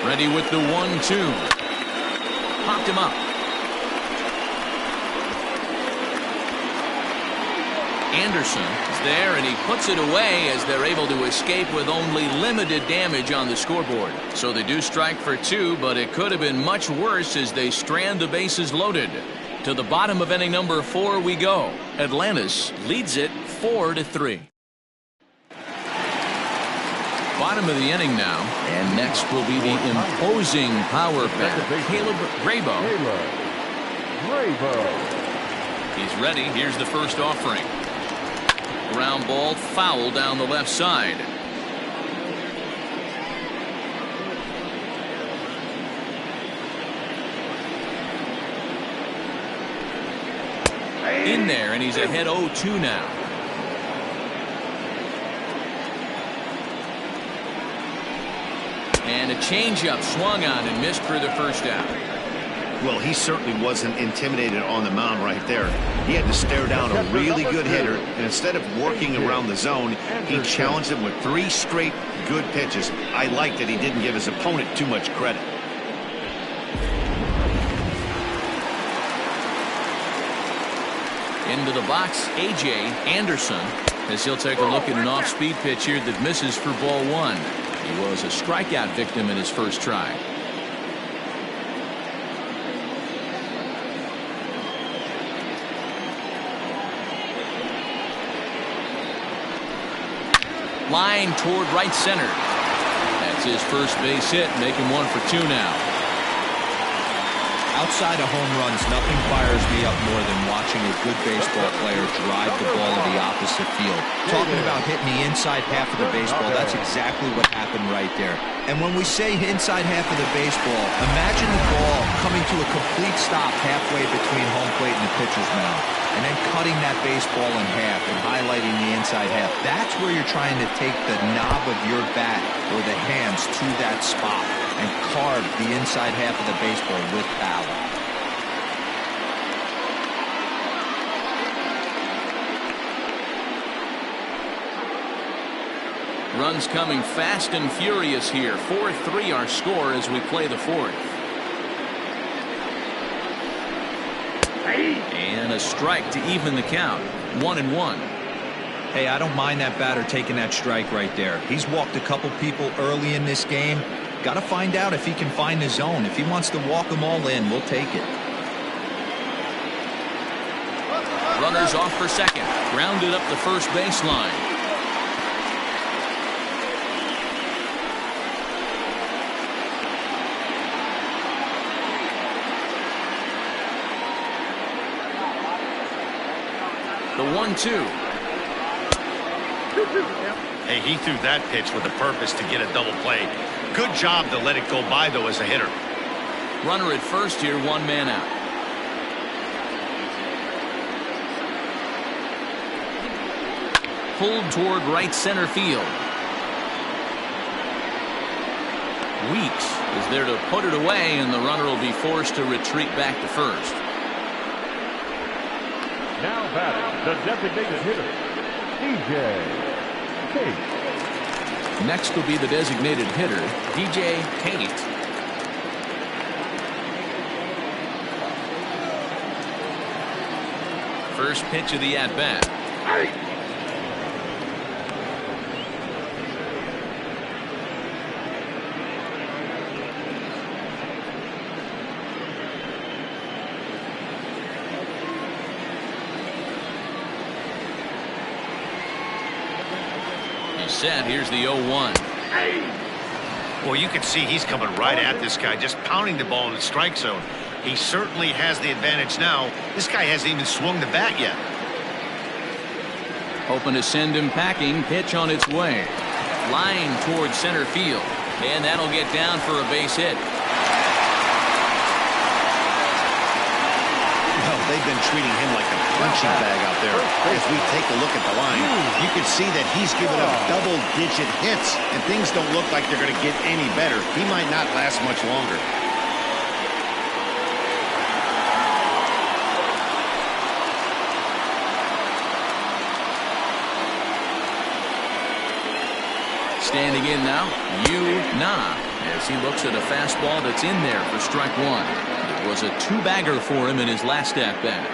Ready with the 1-2. Popped him up. Anderson is there, and he puts it away as they're able to escape with only limited damage on the scoreboard. So they do strike for 2, but it could have been much worse as they strand the bases loaded. To the bottom of inning number 4 we go. Atlantis leads it 4-3. Bottom of the inning now, and next will be the imposing power bat, Caleb Graybo. He's ready. Here's the first offering. Ground ball, foul down the left side. In there, and he's ahead 0-2 now. And a changeup swung on and missed for the first out. Well, he certainly wasn't intimidated on the mound right there. He had to stare down a really good hitter, and instead of working around the zone, he challenged him with 3 straight good pitches. I like that he didn't give his opponent too much credit. Into the box, A.J. Anderson, as he'll take a look at an off-speed pitch here that misses for ball 1. He was a strikeout victim in his first try. Line toward right center. That's his first base hit, making 1 for 2 now. Outside of home runs, nothing fires me up more than watching a good baseball player drive the ball to the opposite field. Talking about hitting the inside half of the baseball, that's exactly what happened right there. And when we say inside half of the baseball, imagine the ball coming to a complete stop halfway between home plate and the pitcher's mound, and then cutting that baseball in half and highlighting the inside half. That's where you're trying to take the knob of your bat or the hands to that spot and carve the inside half of the baseball with power. Runs coming fast and furious here. 4-3 our score as we play the 4th. And a strike to even the count. 1-1. Hey, I don't mind that batter taking that strike right there. He's walked a couple people early in this game. Got to find out if he can find the zone. If he wants to walk them all in, we'll take it. Runners off for second. Grounded up the first baseline. The 1-2. Hey, he threw that pitch with a purpose to get a double play. Good job to let it go by, though, as a hitter. Runner at first here, one man out. Pulled toward right center field. Weeks is there to put it away, and the runner will be forced to retreat back to first. Now batting, the designated hitter, DJ Tate. Next will be the designated hitter, DJ Tate. First pitch of the at-bat. Set. Here's the 0-1. Well, you can see he's coming right at this guy, just pounding the ball in the strike zone. He certainly has the advantage now. This guy hasn't even swung the bat yet. Hoping to send him packing. Pitch on its way. Line towards center field. And that'll get down for a base hit. Well, they've been treating him like a punching bag out there. As we take a look at the line, you can see that he's given up double-digit hits, and things don't look like they're going to get any better. He might not last much longer. Standing in now, Yu Na, as he looks at a fastball that's in there for strike one. It was a two-bagger for him in his last at-bat.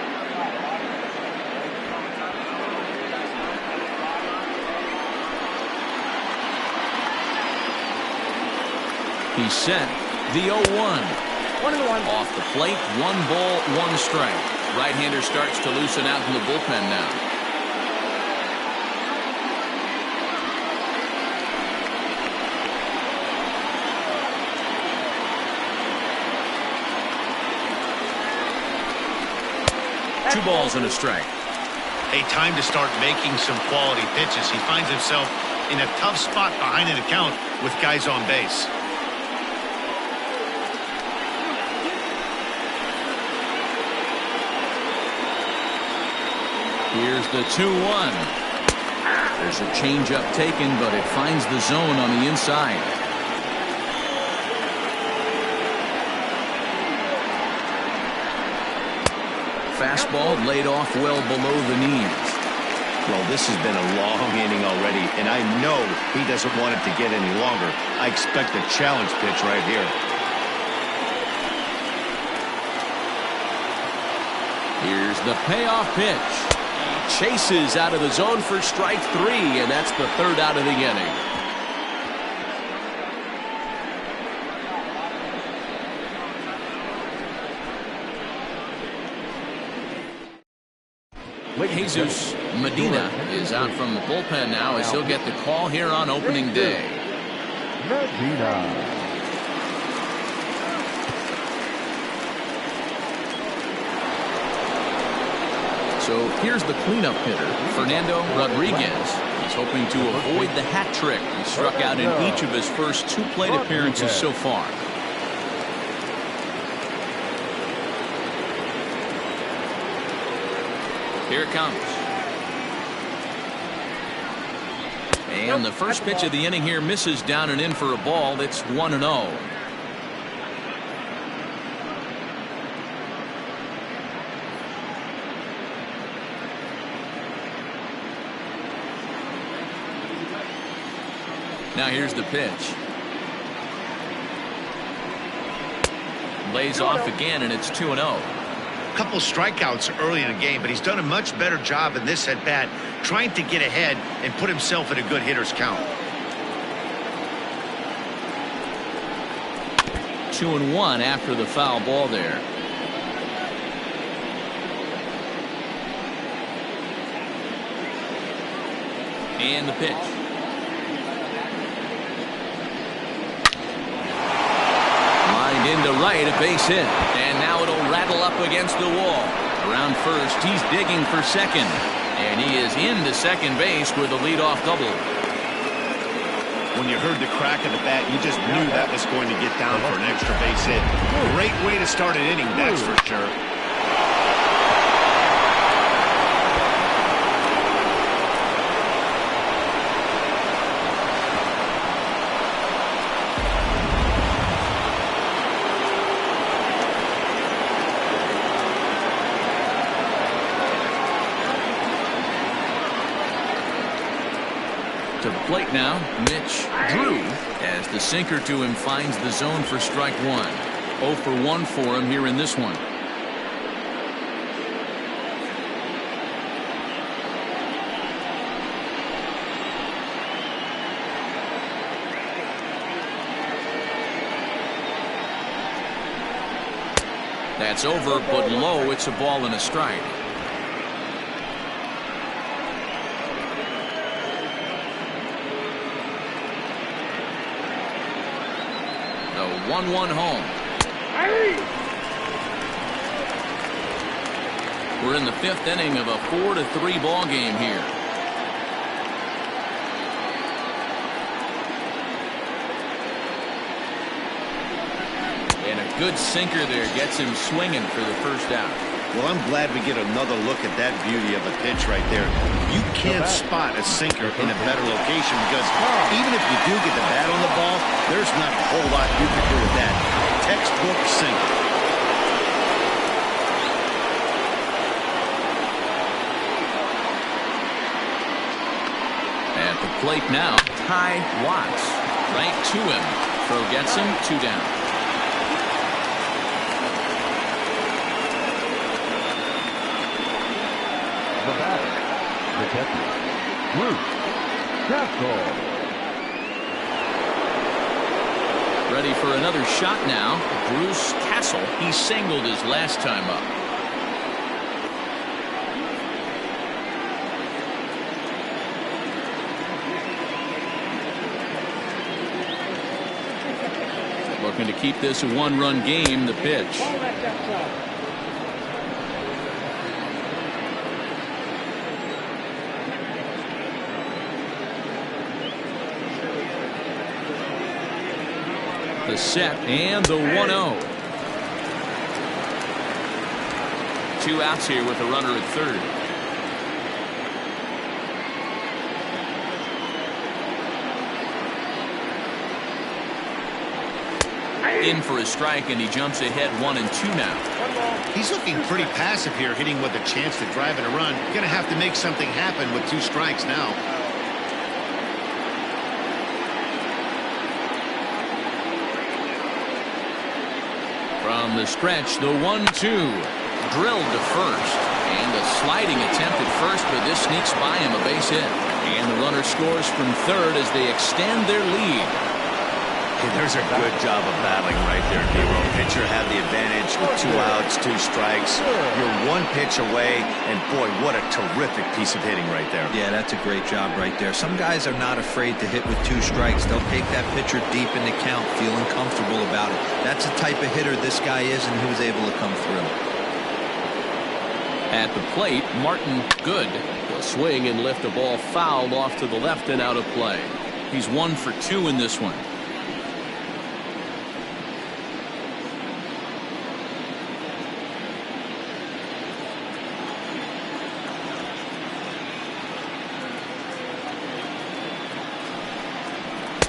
He's set. The 0-1. 1-1. Off the plate, 1 ball, 1 strike. Right-hander starts to loosen out in the bullpen now. Two balls and a strike. A time to start making some quality pitches. He finds himself in a tough spot behind an account with guys on base. Here's the 2-1. There's a changeup taken, but it finds the zone on the inside. Fastball laid off well below the knees. Well, this has been a long inning already, and I know he doesn't want it to get any longer. I expect a challenge pitch right here. Here's the payoff pitch. Chases out of the zone for strike 3, and that's the 3rd out of the inning. Jesus Medina is out from the bullpen now as he'll get the call here on opening day. Medina. So here's the cleanup hitter, Fernando Rodriguez. He's hoping to avoid the hat trick. He struck out in each of his first 2 plate appearances so far. Here it comes. And the first pitch of the inning here misses down and in for a ball. It's 1-0. Now here's the pitch. Lays off again, and it's 2-0. Couple strikeouts early in the game, but he's done a much better job in this at bat, trying to get ahead and put himself in a good hitter's count. 2-1 after the foul ball there. And the pitch. Lined into right, a base hit. And now it'll rattle up against the wall. Around first, he's digging for second. And he is into second base with a leadoff double. When you heard the crack of the bat, you just knew that was going to get down for an extra base hit. Great way to start an inning, that's for sure. To the plate now, Mitch Drew, as the sinker to him finds the zone for strike one. 0 for 1 for him here in this one. That's over, but low. It's a ball and a strike. The 1-1 home. We're in the 5th inning of a 4-3 ball game here. And a good sinker there gets him swinging for the first out. Well, I'm glad we get another look at that beauty of a pitch right there. You can't spot a sinker in a better location because even if you do get the bat on the ball, there's not a whole lot you can do with that. Textbook sinker. At the plate now, Ty Watts. Right to him. Throw gets him, 2 down. The batter, the catcher, Bruce Castle. Ready for another shot now. Bruce Castle. He singled his last time up. Looking to keep this a 1-run game. The pitch. The set and the 1-0. 2 outs here with a runner at third. In for a strike, and he jumps ahead 1-2 now. He's looking pretty passive here, hitting with a chance to drive in a run. You're going to have to make something happen with 2 strikes now. From the stretch, the 1-2. Drilled to first. And a sliding attempt at first, but this sneaks by him, a base hit. And the runner scores from third as they extend their lead. Hey, there's a good job of battling right there, Hero. Pitcher had the advantage with 2 outs, 2 strikes. You're 1 pitch away, and boy, what a terrific piece of hitting right there. Yeah, that's a great job right there. Some guys are not afraid to hit with 2 strikes. They'll take that pitcher deep in the count, feeling comfortable about it. That's the type of hitter this guy is, and he was able to come through. At the plate, Martin Good will swing and lift a ball fouled off to the left and out of play. He's 1 for 2 in this one.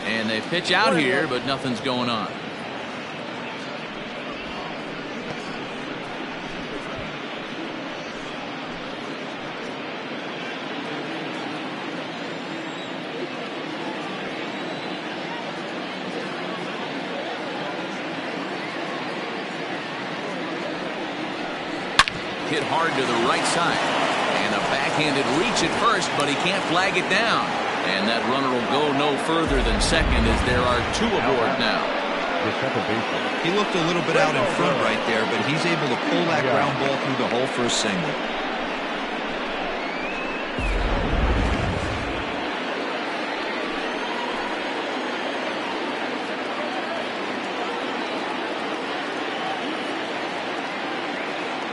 And they pitch out here, but nothing's going on. Hit hard to the right side. And a backhanded reach at first, but he can't flag it down. And that runner will go no further than second as there are 2 aboard now. He looked a little bit out in front right there, but he's able to pull that ground ball through the hole for a single.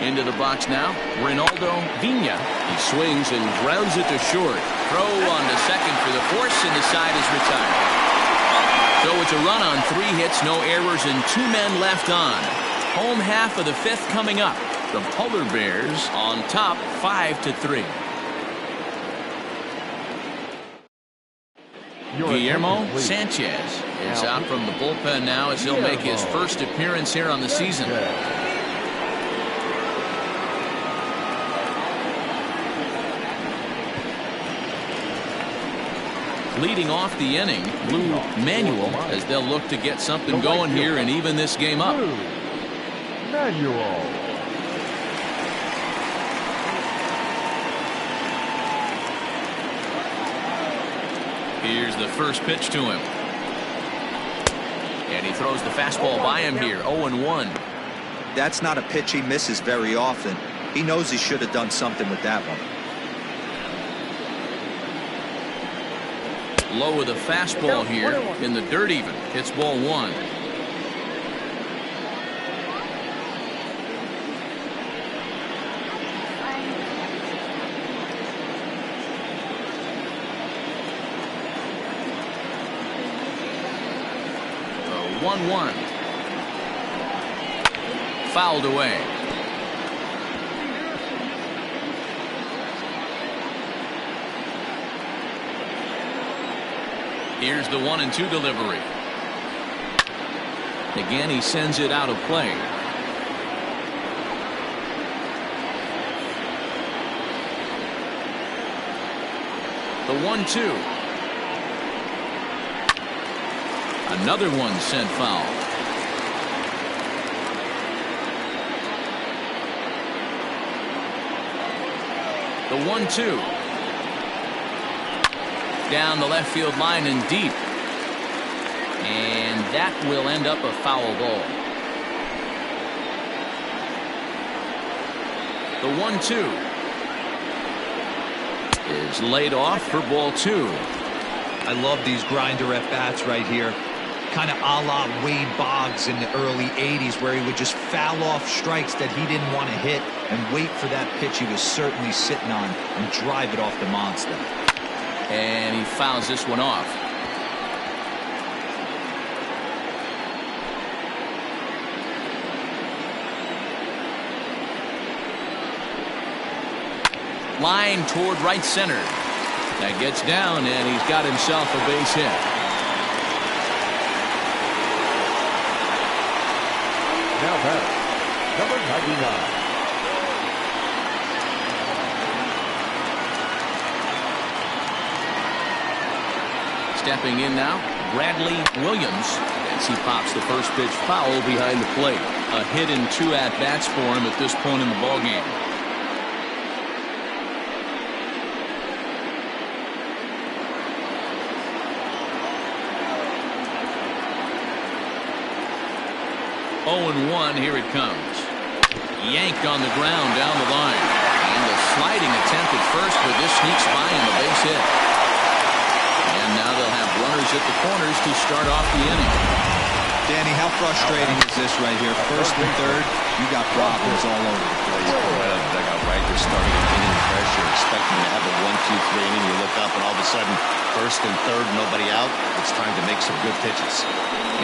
Into the box now, Ronaldo Vina. He swings and grounds it to short. Throw on the second for the force, and the side is retired. So it's a run on 3 hits, no errors, and 2 men left on. Home half of the 5th coming up. The Polar Bears on top 5-3. Guillermo Sanchez is out from the bullpen now as he'll make his first appearance here on the season. Leading off the inning, Lou Manuel, as they'll look to get something going here and even this game up. Manuel. Here's the first pitch to him. And he throws the fastball by him here, 0-1. That's not a pitch he misses very often. He knows he should have done something with that one. Low with a fastball here in the dirt even. It's ball 1. The 1-1. Fouled away. Here's the 1-2 delivery. Again, he sends it out of play. The 1-2. Another one sent foul. The 1-2. Down the left field line and deep. And that will end up a foul ball. The 1-2 is laid off for ball 2. I love these grinder at bats right here. Kind of a la Wade Boggs in the early 80s, where he would just foul off strikes that he didn't want to hit and wait for that pitch he was certainly sitting on and drive it off the monster. And he fouls this one off. Line toward right center. That gets down, and he's got himself a base hit. Now back, number 99. Stepping in now, Bradley Williams, as he pops the first pitch foul behind the plate. A hit and 2 at-bats for him at this point in the ballgame. Oh, 1, here it comes. Yanked on the ground down the line. And the sliding attempt at first, but this sneaks by him, a base hit. And now they'll have runners at the corners to start off the inning. Danny, how frustrating is this right here? First and third, you got problems all over the place. Dugout, right? They're starting an inning fresh. You're expecting to have a 1-2-3 inning. You look up, and all of a sudden, first and third, nobody out. It's time to make some good pitches.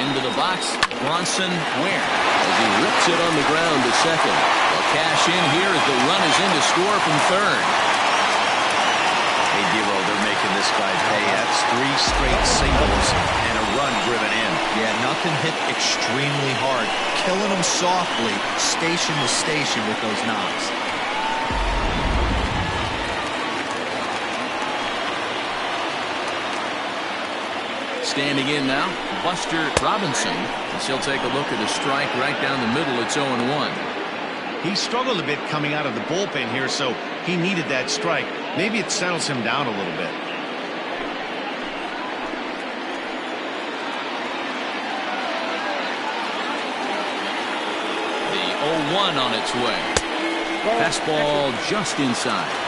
Into the box, Bronson Ware, as he rips it on the ground to second. They'll cash in here as the run is in to score from third. Hey, Dero, they're making this guy pay. That's 3 straight singles and a run driven in. Yeah, nothing hit extremely hard. Killing them softly, station to station with those knocks. Standing in now, Buster Robinson, as he'll take a look at a strike right down the middle. It's 0-1. He struggled a bit coming out of the bullpen here, so he needed that strike. Maybe it settles him down a little bit. The 0-1 on its way. Fastball just inside.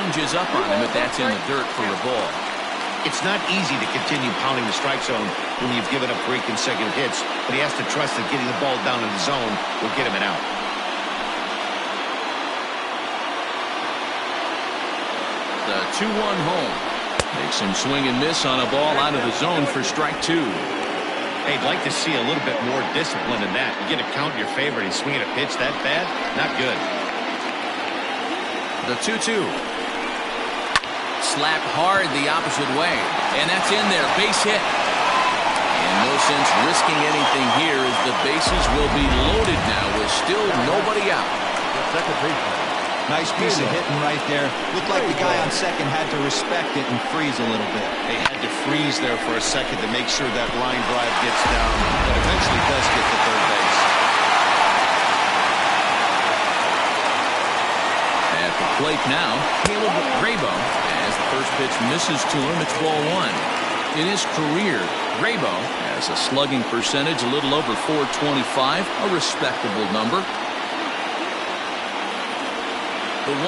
lunges up on him, but that's in the dirt for a ball. It's not easy to continue pounding the strike zone when you've given up 3 consecutive hits, but he has to trust that getting the ball down in the zone will get him an out. The 2-1 home. Makes him swing and miss on a ball out of the zone for strike 2. Hey, I'd like to see a little bit more discipline in that. You get a count in your favor and he's swinging a pitch that bad? Not good. The 2-2. Slapped hard the opposite way. And that's in there. Base hit. And no sense risking anything here as the bases will be loaded now with still nobody out. The second baseman. Nice piece of hitting right there. Looked like the guy on second had to respect it and freeze a little bit. They had to freeze there for a second to make sure that line drive gets down, but eventually does get to third base. At the plate now, Caleb Graybo, as the first pitch misses to him. It's ball 1. In his career, Graybo has a slugging percentage a little over .425, a respectable number. The 1-0.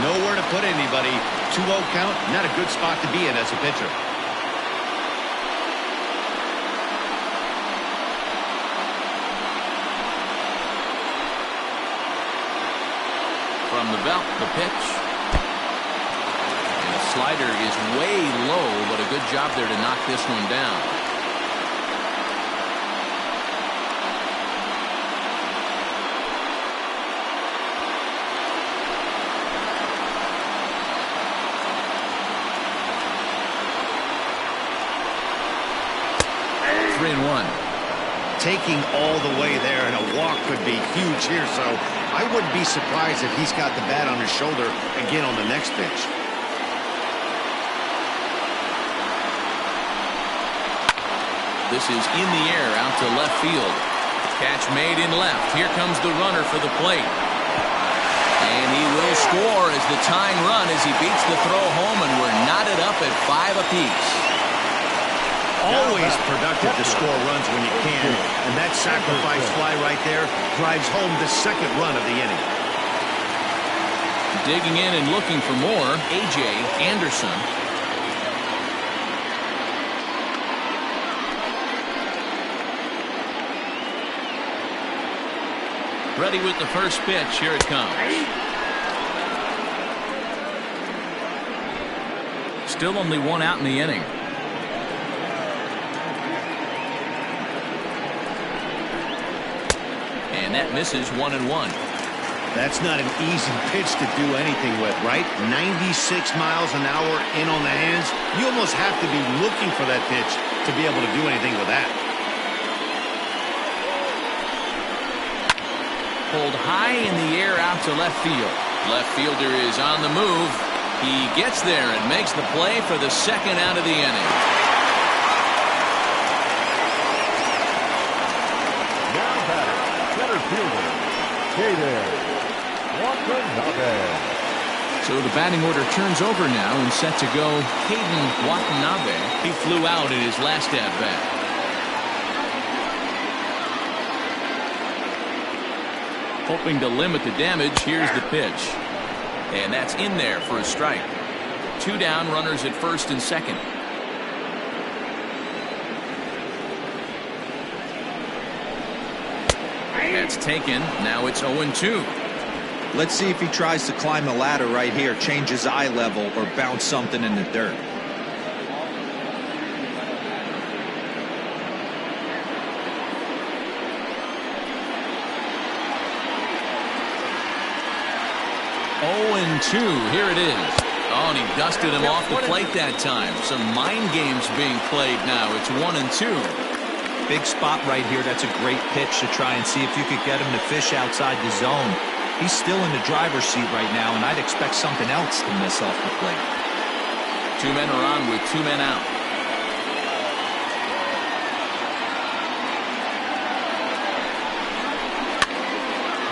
Nowhere to put anybody. 2-0 count, not a good spot to be in as a pitcher. From the belt, the pitch. And the slider is way low, but a good job there to knock this one down. Taking all the way there, and a walk could be huge here, so I wouldn't be surprised if he's got the bat on his shoulder again on the next pitch. This is in the air out to left field. Catch made in left. Here comes the runner for the plate. And he will score as the tying run as he beats the throw home, and we're knotted up at 5 apiece. Always productive to score runs when you can, and that sacrifice fly right there drives home the second run of the inning. Digging in and looking for more, A.J. Anderson. Ready with the first pitch. Here it comes. Still only 1 out in the inning. And that misses 1-1. That's not an easy pitch to do anything with, right? 96 miles an hour in on the hands. You almost have to be looking for that pitch to be able to do anything with that. Pulled high in the air out to left field. Left fielder is on the move. He gets there and makes the play for the second out of the inning. So the batting order turns over now and set to go Hayden Watanabe. He flew out in his last at-bat. Hoping to limit the damage, here's the pitch. And that's in there for a strike. 2 down, runners at first and second. That's taken. Now it's 0-2. Let's see if he tries to climb the ladder right here, change his eye level, or bounce something in the dirt. Here it is. Oh, and he dusted him off the plate that time. Some mind games being played now. It's 1-2. Big spot right here. That's a great pitch to try and see if you could get him to fish outside the zone. He's still in the driver's seat right now, and I'd expect something else to miss off the plate. 2 men are on with 2 men out.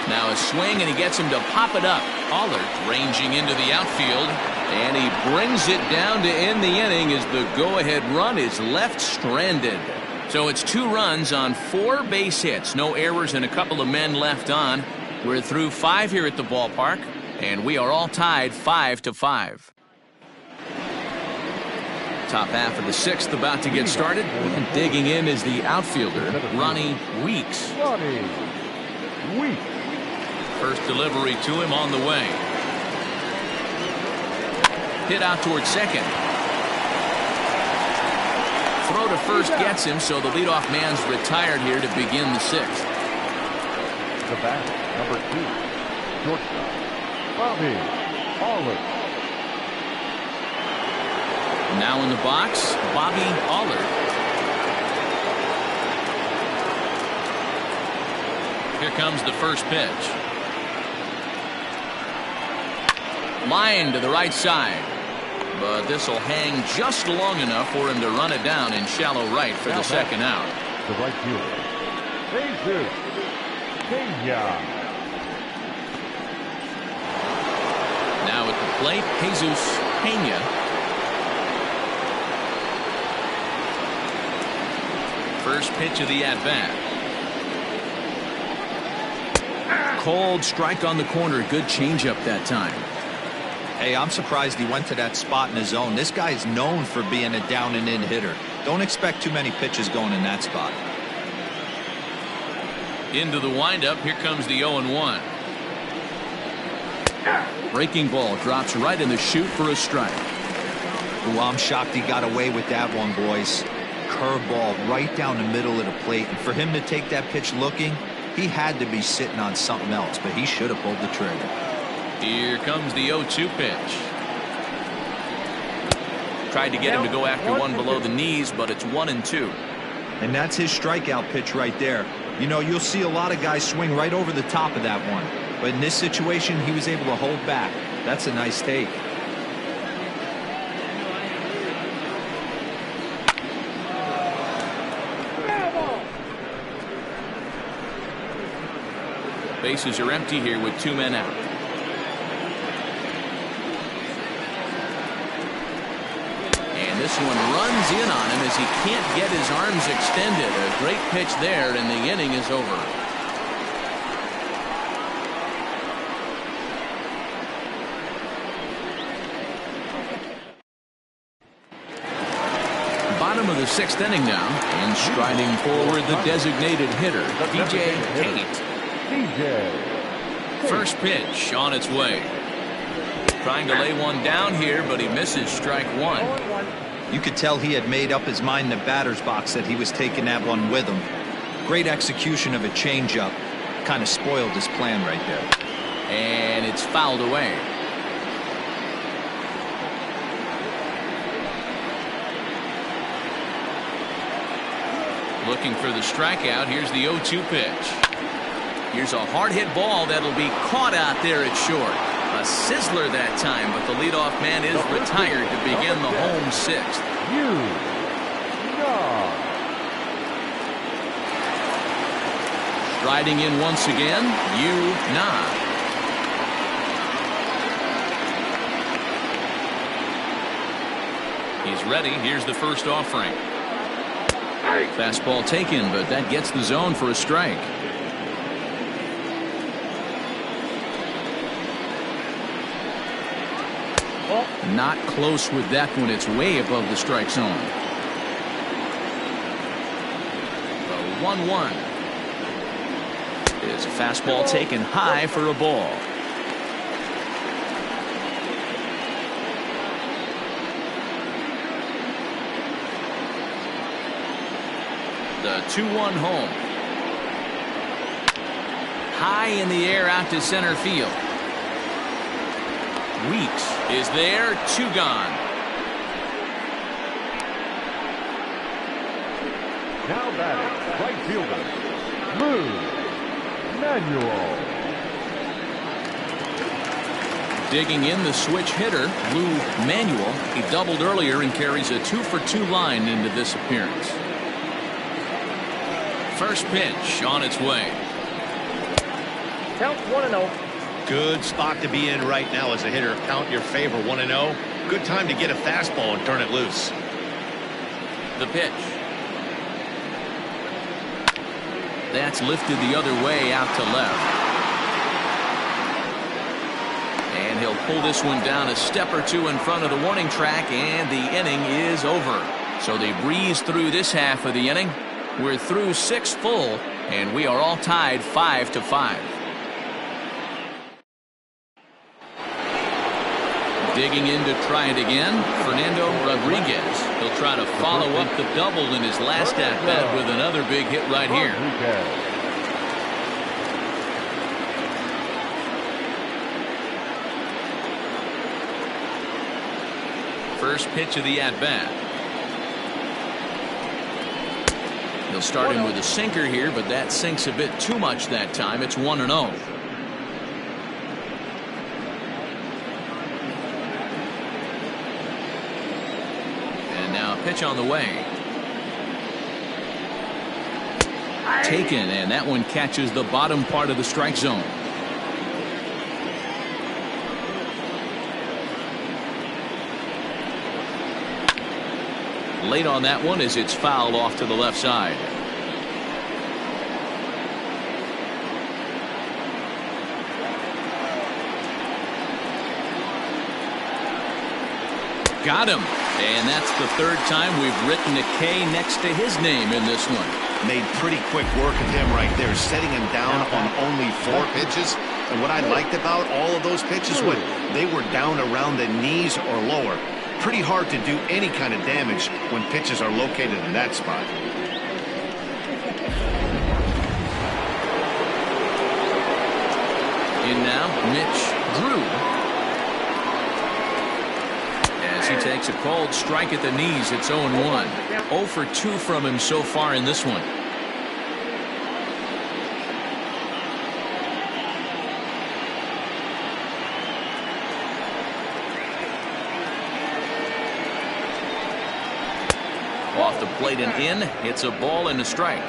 Now a swing, and he gets him to pop it up. Allard ranging into the outfield, and he brings it down to end the inning as the go-ahead run is left stranded. So it's 2 runs on 4 base hits. No errors and a couple of men left on. We're through 5 here at the ballpark, and we are all tied 5-5. Top half of the 6th about to get started. And digging in is the outfielder, Ronnie Weeks. Ronnie Weeks. First delivery to him on the way. Hit out towards second. Throw to first gets him, so the leadoff man's retired here to begin the 6th. The bat, number 2, shortstop, Bobby Allard. Now in the box, Bobby Allard. Here comes the first pitch. Line to the right side. But this will hang just long enough for him to run it down in shallow right for the second out. The right fielder, Jesus Pena. Now at the plate, Jesus Pena. First pitch of the at-bat. Cold strike on the corner. Good changeup that time. Hey, I'm surprised he went to that spot in his zone. This guy's known for being a down and in hitter. Don't expect too many pitches going in that spot. Into the windup. Here comes the 0-1. Breaking ball drops right in the chute for a strike. Well, I'm shocked he got away with that one, boys. Curveball right down the middle of the plate. And for him to take that pitch looking, he had to be sitting on something else, but he should have pulled the trigger. Here comes the 0-2 pitch. Tried to get him to go after one below the knees, but it's 1-2. And that's his strikeout pitch right there. You know, you'll see a lot of guys swing right over the top of that one. But in this situation, he was able to hold back. That's a nice take. Bases are empty here with 2 men out. And this one runs in on him as he can't get his arms extended. A great pitch there, and the inning is over. Bottom of the 6th inning now, and striding forward the designated hitter, DJ Tate. First pitch on its way. Trying to lay one down here, but he misses strike 1. You could tell he had made up his mind in the batter's box that he was taking that one with him. Great execution of a changeup. Kind of spoiled his plan right there. And it's fouled away. Looking for the strikeout. Here's the 0-2 pitch. Here's a hard hit ball that'll be caught out there at short. A sizzler that time, but the leadoff man is retired to begin the home 6th. Striding in once again, Yu Na. He's ready. Here's the first offering. Fastball taken, but that gets the zone for a strike. Not close with that one. It's way above the strike zone. The 1-1 is a fastball taken high for a ball. The 2-1 home. High in the air out to center field. Weeks is there, 2 gone. Now batting, right fielder, Lou Manuel. Digging in the switch hitter, Lou Manuel. He doubled earlier and carries a 2-for-2 line into this appearance. First pitch on its way. Count 1-0. Good spot to be in right now as a hitter. Count your favor, 1-0. Good time to get a fastball and turn it loose. The pitch. That's lifted the other way out to left. And he'll pull this one down a step or two in front of the warning track, and the inning is over. So they breeze through this half of the inning. We're through 6 full, and we are all tied 5-5. Digging in to try it again, Fernando Rodriguez. He'll try to follow up the double in his last at-bat with another big hit right here. First pitch of the at-bat. He'll start him with a sinker here, but that sinks a bit too much that time. It's 1-0. Pitch on the way. Taken, and that one catches the bottom part of the strike zone. Late on that one as it's fouled off to the left side. Got him. And that's the third time we've written a K next to his name in this one. Made pretty quick work of him right there, setting him down on only 4 pitches. And what I liked about all of those pitches was they were down around the knees or lower. Pretty hard to do any kind of damage when pitches are located in that spot. In now, Mitch Drew. He takes a called strike at the knees. It's 0-1. 0 for 2 from him so far in this one. Off the plate and in. It's a ball and a strike.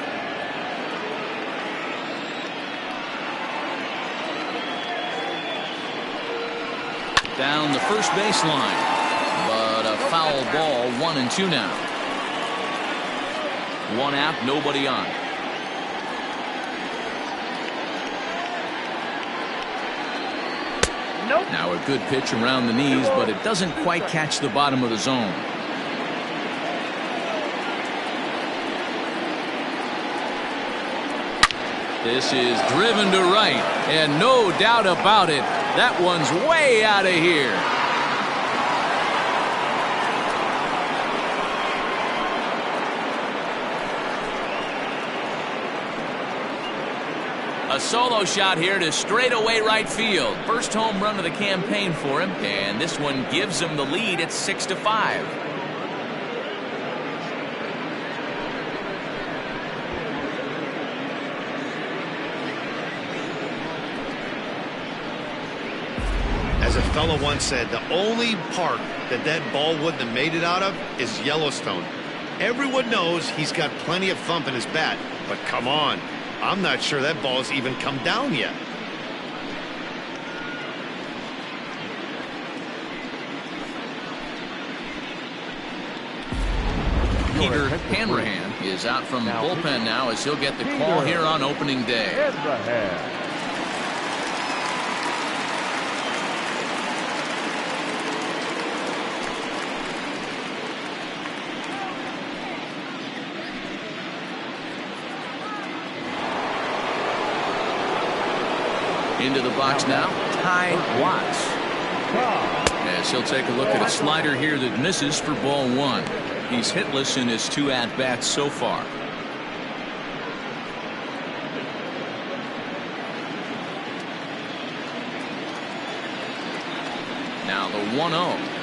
Down the first baseline. But a foul ball, 1-2 now. 1 out, nobody on. Nope. Now a good pitch around the knees, but it doesn't quite catch the bottom of the zone. This is driven to right, and no doubt about it, that one's way out of here. A solo shot here to straightaway right field. First home run of the campaign for him, and this one gives him the lead at 6-5. As a fellow once said, the only park that ball wouldn't have made it out of is Yellowstone. Everyone knows he's got plenty of thump in his bat, but come on. I'm not sure that ball's even come down yet. Peter Hanrahan is out from the bullpen now as he'll get the call here on opening day. Into the box now, Ty Watts. As he'll take a look at a slider here that misses for ball 1. He's hitless in his 2 at-bats so far. Now the 1-0.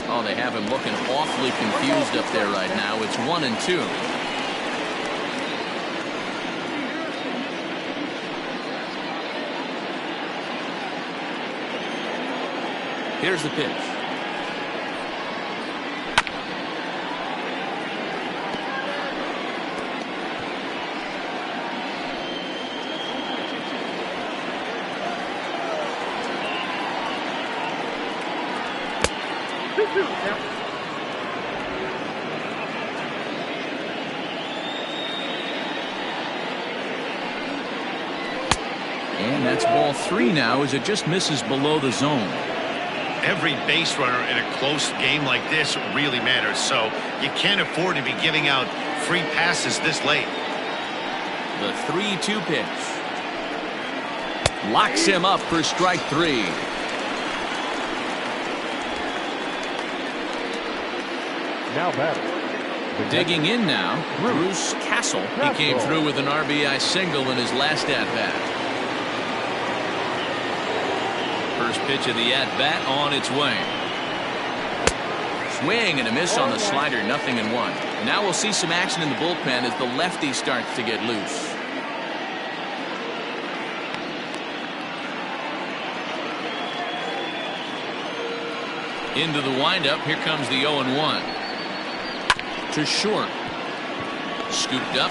Oh, they have him looking awfully confused up there right now. It's 1-2. Here's the pitch. 2 count. And that's ball 3 now as it just misses below the zone. Every base runner in a close game like this really matters, so you can't afford to be giving out free passes this late. The 3-2 pitch. Locks him up for strike 3. Now batting. Digging in now, Bruce Castle. He came through with an RBI single in his last at-bat. First pitch of the at-bat on its way. Swing and a miss on the slider, 0-1. Now we'll see some action in the bullpen as the lefty starts to get loose. Into the windup, here comes the 0-1. To short. Scooped up.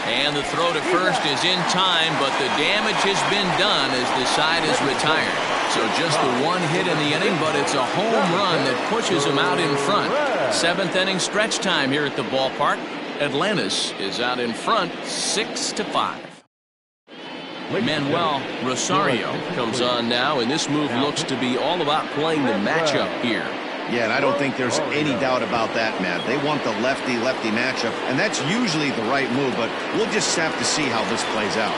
And the throw to first is in time, but the damage has been done as the side is retired. So just the one hit in the inning, but it's a home run that pushes him out in front. 7th inning stretch time here at the ballpark. Atlantis is out in front 6-5. Manuel Rosario comes on now, and this move looks to be all about playing the matchup here. Yeah, and I don't think there's any doubt about that, Matt. They want the lefty-lefty matchup, and that's usually the right move, but we'll just have to see how this plays out.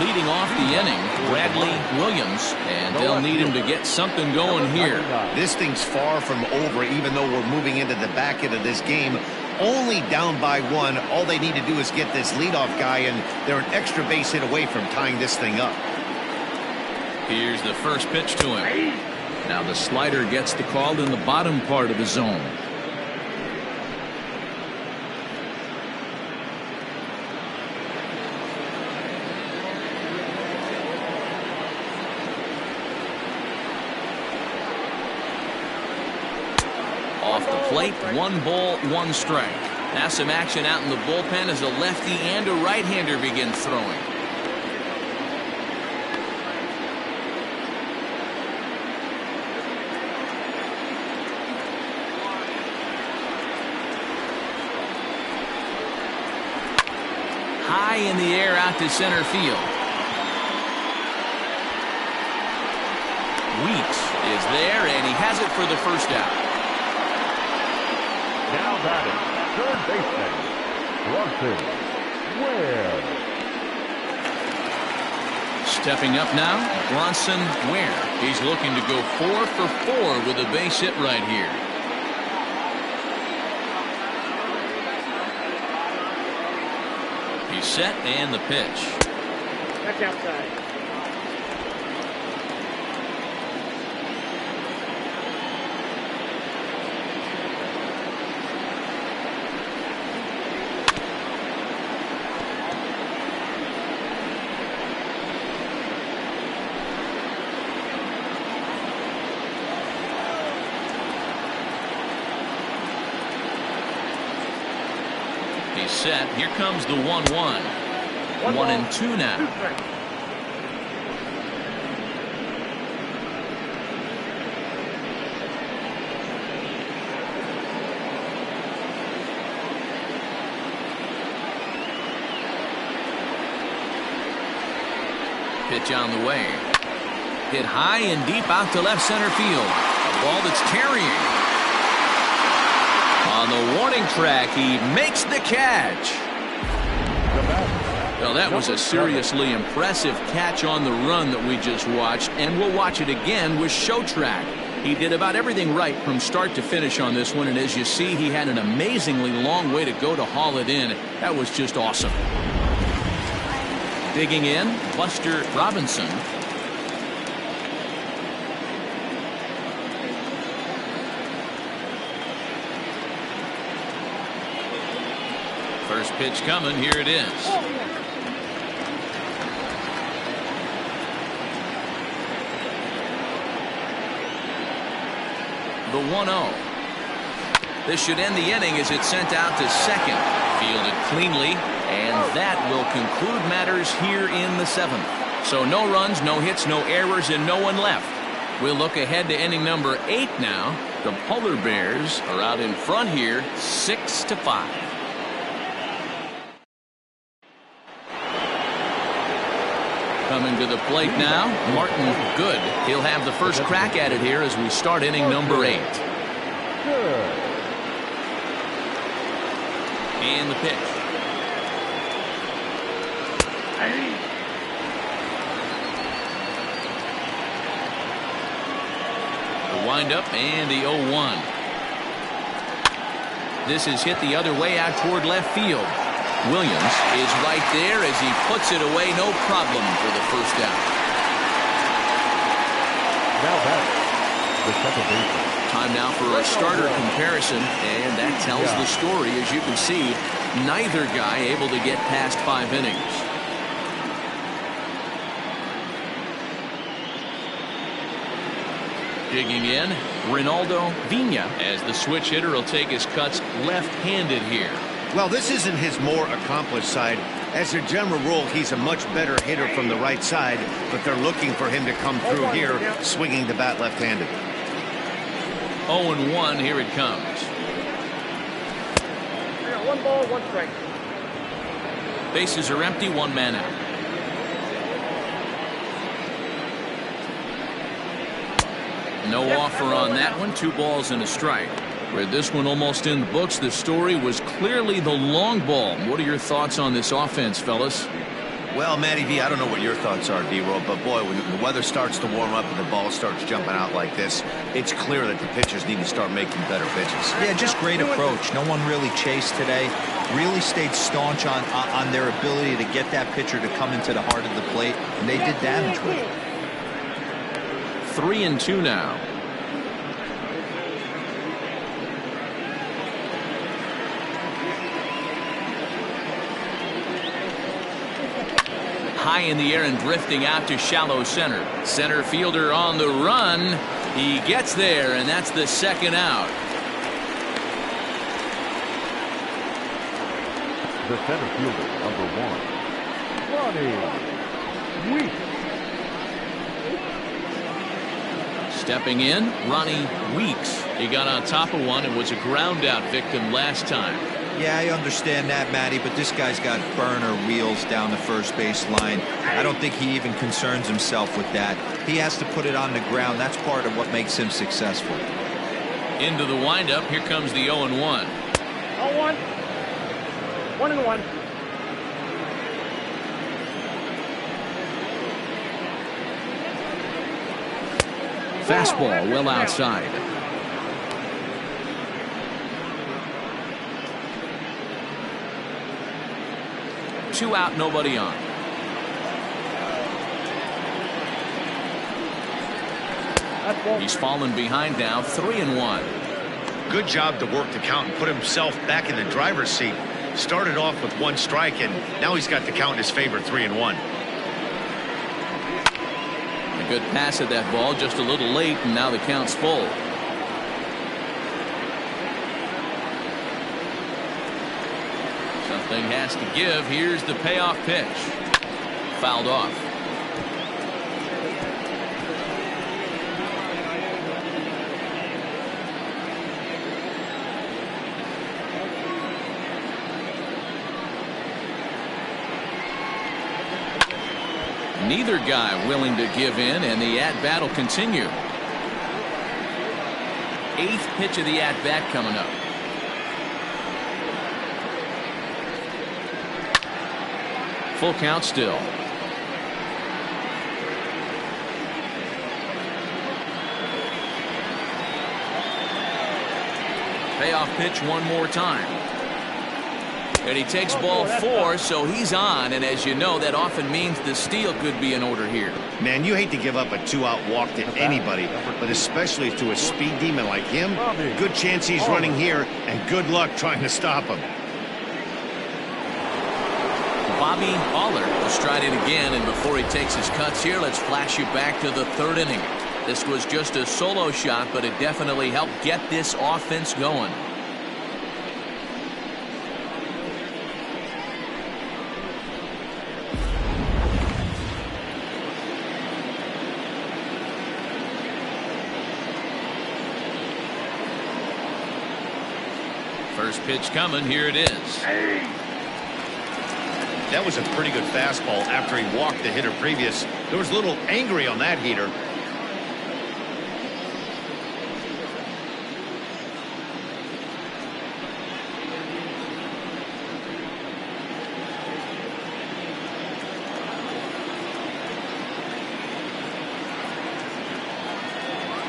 Leading off the inning, Bradley Williams, and they'll need him to get something going here. This thing's far from over, even though we're moving into the back end of this game. Only down by 1. All they need to do is get this leadoff guy, and they're an extra base hit away from tying this thing up. Here's the first pitch to him. Now the slider gets the call in the bottom part of the zone. Off the plate, 1 ball, 1 strike. Now some action out in the bullpen as a lefty and a right-hander begin throwing. High in the air out to center field. Weeks is there, and he has it for the first out. Now batting, third baseman, Bronson Ware. Stepping up now, Bronson Ware. He's looking to go 4 for 4 with a base hit right here. He's set, and the pitch. That's outside. He's set. Here comes the 1-1. 1-2 now. Pitch on the way. Hit high and deep out to left center field. A ball that's carrying. On the warning track, he makes the catch. Well, that was a seriously impressive catch on the run that we just watched, and we'll watch it again with Show Track. He did about everything right from start to finish on this one, and as you see, he had an amazingly long way to go to haul it in. That was just awesome. Digging in, Buster Robinson. First pitch coming, here it is. The 1-0. This should end the inning as it's sent out to second. Fielded cleanly, and that will conclude matters here in the 7th. So no runs, no hits, no errors, and no one left. We'll look ahead to inning number 8 now. The Polar Bears are out in front here, 6-5. Coming to the plate now, Martin Good. He'll have the first crack at it here as we start inning number 8. Good. And the pitch. The windup and the 0-1. This is hit the other way out toward left field. Williams is right there as he puts it away, no problem for the first out. Now back, the second baseman. Time now for a starter comparison, and that tells the story. As you can see, neither guy able to get past 5 innings. Digging in, Ronaldo Vina, as the switch hitter will take his cuts left-handed here. Well, this isn't his more accomplished side. As a general rule, he's a much better hitter from the right side, but they're looking for him to come through here, swinging the bat left-handed. 0-1, here it comes. 1 ball, 1 strike. Bases are empty, 1 man out. No offer on that one, 2 balls and a strike. With this one almost in the books, the story was clearly the long ball. What are your thoughts on this offense, fellas? Well, Matty V, I don't know what your thoughts are, D-Roll, but boy, when the weather starts to warm up and the ball starts jumping out like this, it's clear that the pitchers need to start making better pitches. Yeah, just great approach. No one really chased today. Really stayed staunch on their ability to get that pitcher to come into the heart of the plate, and they did damage with it. 3-2 now. High in the air and drifting out to shallow center. Center fielder on the run. He gets there, and that's the second out. The center fielder, number 1, Ronnie Weeks. Stepping in, Ronnie Weeks. He got on top of one and was a ground out victim last time. Yeah, I understand that, Matty, but this guy's got burner wheels down the first base line. I don't think he even concerns himself with that. He has to put it on the ground. That's part of what makes him successful. Into the windup, here comes the 0-1. 0-1. 1-1. Fastball well outside. Two out, nobody on. He's fallen behind now, 3-1. Good job to work the count and put himself back in the driver's seat. Started off with 1 strike, and now he's got the count in his favor, 3-1. A good pass at that ball, just a little late, and now the count's full. Something has to give. Here's the payoff pitch. Fouled off. Neither guy willing to give in, and the at-bat will continue. 8th pitch of the at-bat coming up. Full count still. Payoff pitch one more time. And he takes ball 4, so he's on, and as you know, that often means the steal could be in order here. Man, you hate to give up a 2-out walk to anybody, but especially to a speed demon like him. Good chance he's running here, and good luck trying to stop him. Bobby Aller will stride in again, and before he takes his cuts here, let's flash you back to the 3rd inning. This was just a solo shot, but it definitely helped get this offense going. First pitch coming. Here it is. That was a pretty good fastball after he walked the hitter previous. There was a little angry on that heater.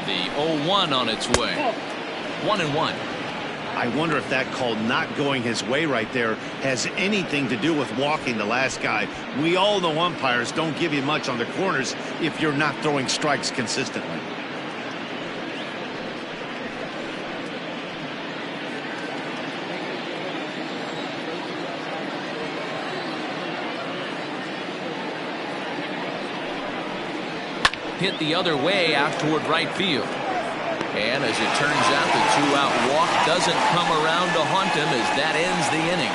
The 0-1 on its way. 1-1. I wonder if that call not going his way right there has anything to do with walking the last guy. We all know umpires don't give you much on the corners if you're not throwing strikes consistently. Hit the other way out toward right field. And as it turns out, the two-out walk doesn't come around to haunt him as that ends the inning.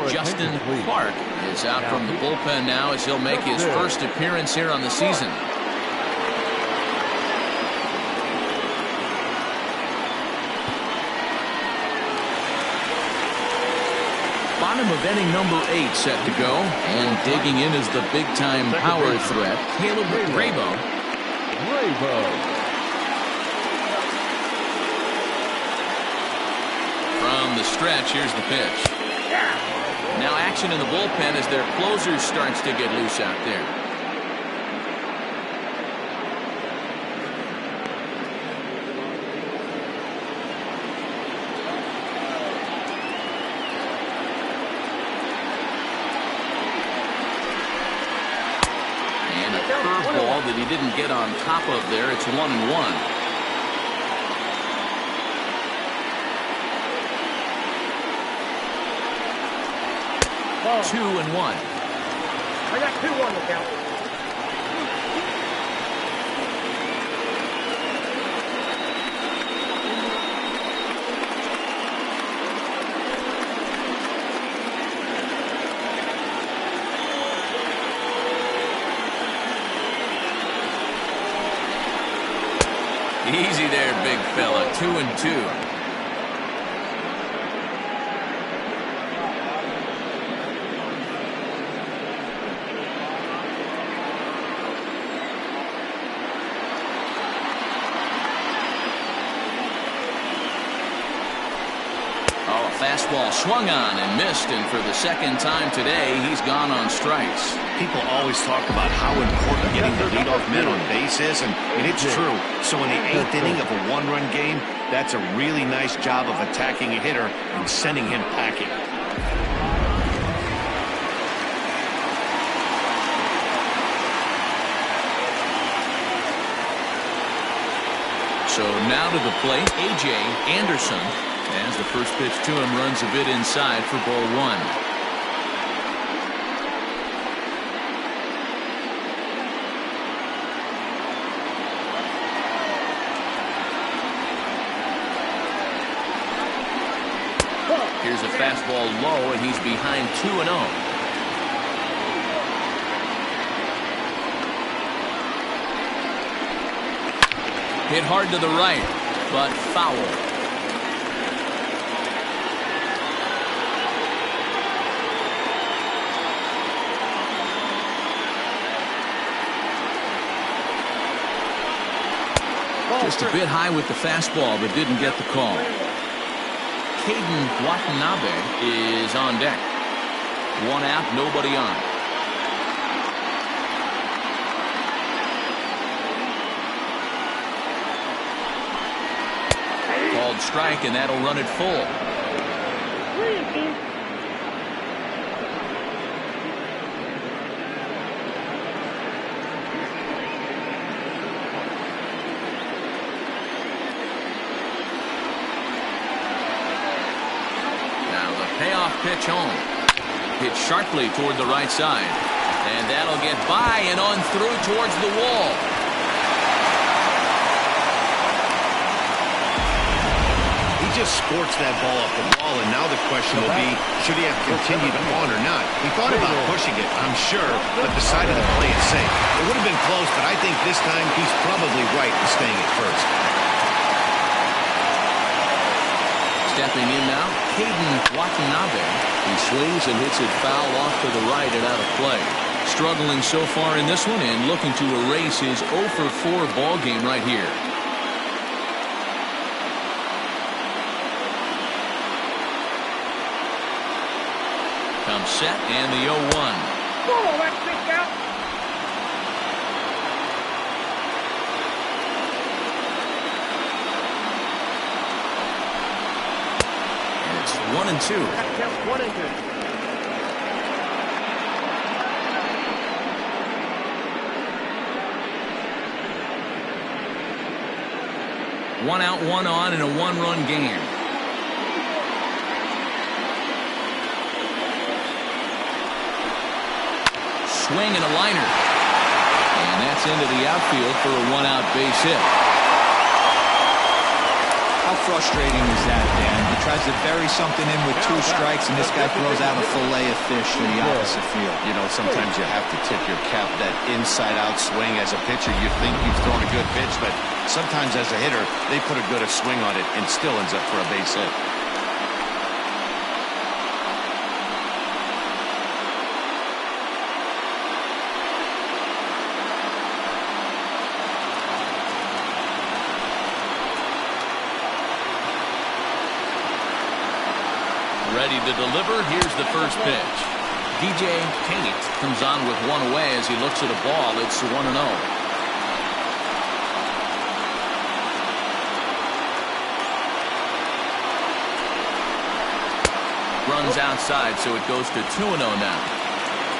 Justin Clark is out from the bullpen now as he'll make his first appearance here on the season. Bottom of inning number 8 set to go, and digging in is the big-time power threat, Caleb Brabo. From the stretch, here's the pitch. Now action in the bullpen as their closer starts to get loose out there. Curveball that he didn't get on top of there. It's 1-1. Ball. 2-1. I got 2-1 to count. Easy there, big fella. 2-2. Fastball swung on and missed, and for the second time today, he's gone on strikes. People always talk about how important getting the leadoff men on base is, and it's true. So in the 8th inning of a one-run game, that's a really nice job of attacking a hitter and sending him packing. So now to the plate, A.J. Anderson. As the first pitch to him runs a bit inside for ball 1. Here's a fastball low, and he's behind 2-0. Hit hard to the right, but foul. Just a bit high with the fastball, but didn't get the call. Caden Watanabe is on deck. One out, nobody on. Called strike, and that'll run it full. Pitch home. Hit sharply toward the right side. And that'll get by and on through towards the wall. He just scorched that ball off the wall, and now the question will be, should he have continued on or not? He thought about pushing it, I'm sure, but decided to play it safe. It would have been close, but I think this time he's probably right in staying at first. Stepping in now, Caden Watanabe. He swings and hits it foul off to the right and out of play. Struggling so far in this one and looking to erase his 0 for 4 ball game right here. Comes set and the 0-1. Oh, that's kicked out. And it's 1-2. That counts 1 and 2. One out, one on in a one-run game. Swing and a liner. And that's into the outfield for a one-out base hit. How frustrating is that, Dan? He tries to bury something in with 2 strikes, and this guy throws out a fillet of fish to the opposite field. You know, sometimes you have to tip your cap. That inside-out swing as a pitcher, you think you've thrown a good pitch, but sometimes as a hitter, they put a good swing on it and still ends up for a base hit. Ready to deliver. Here's the first pitch. DJ Tate comes on with one away as he looks at a ball. It's 1-0. Runs outside, so it goes to 2-0 now.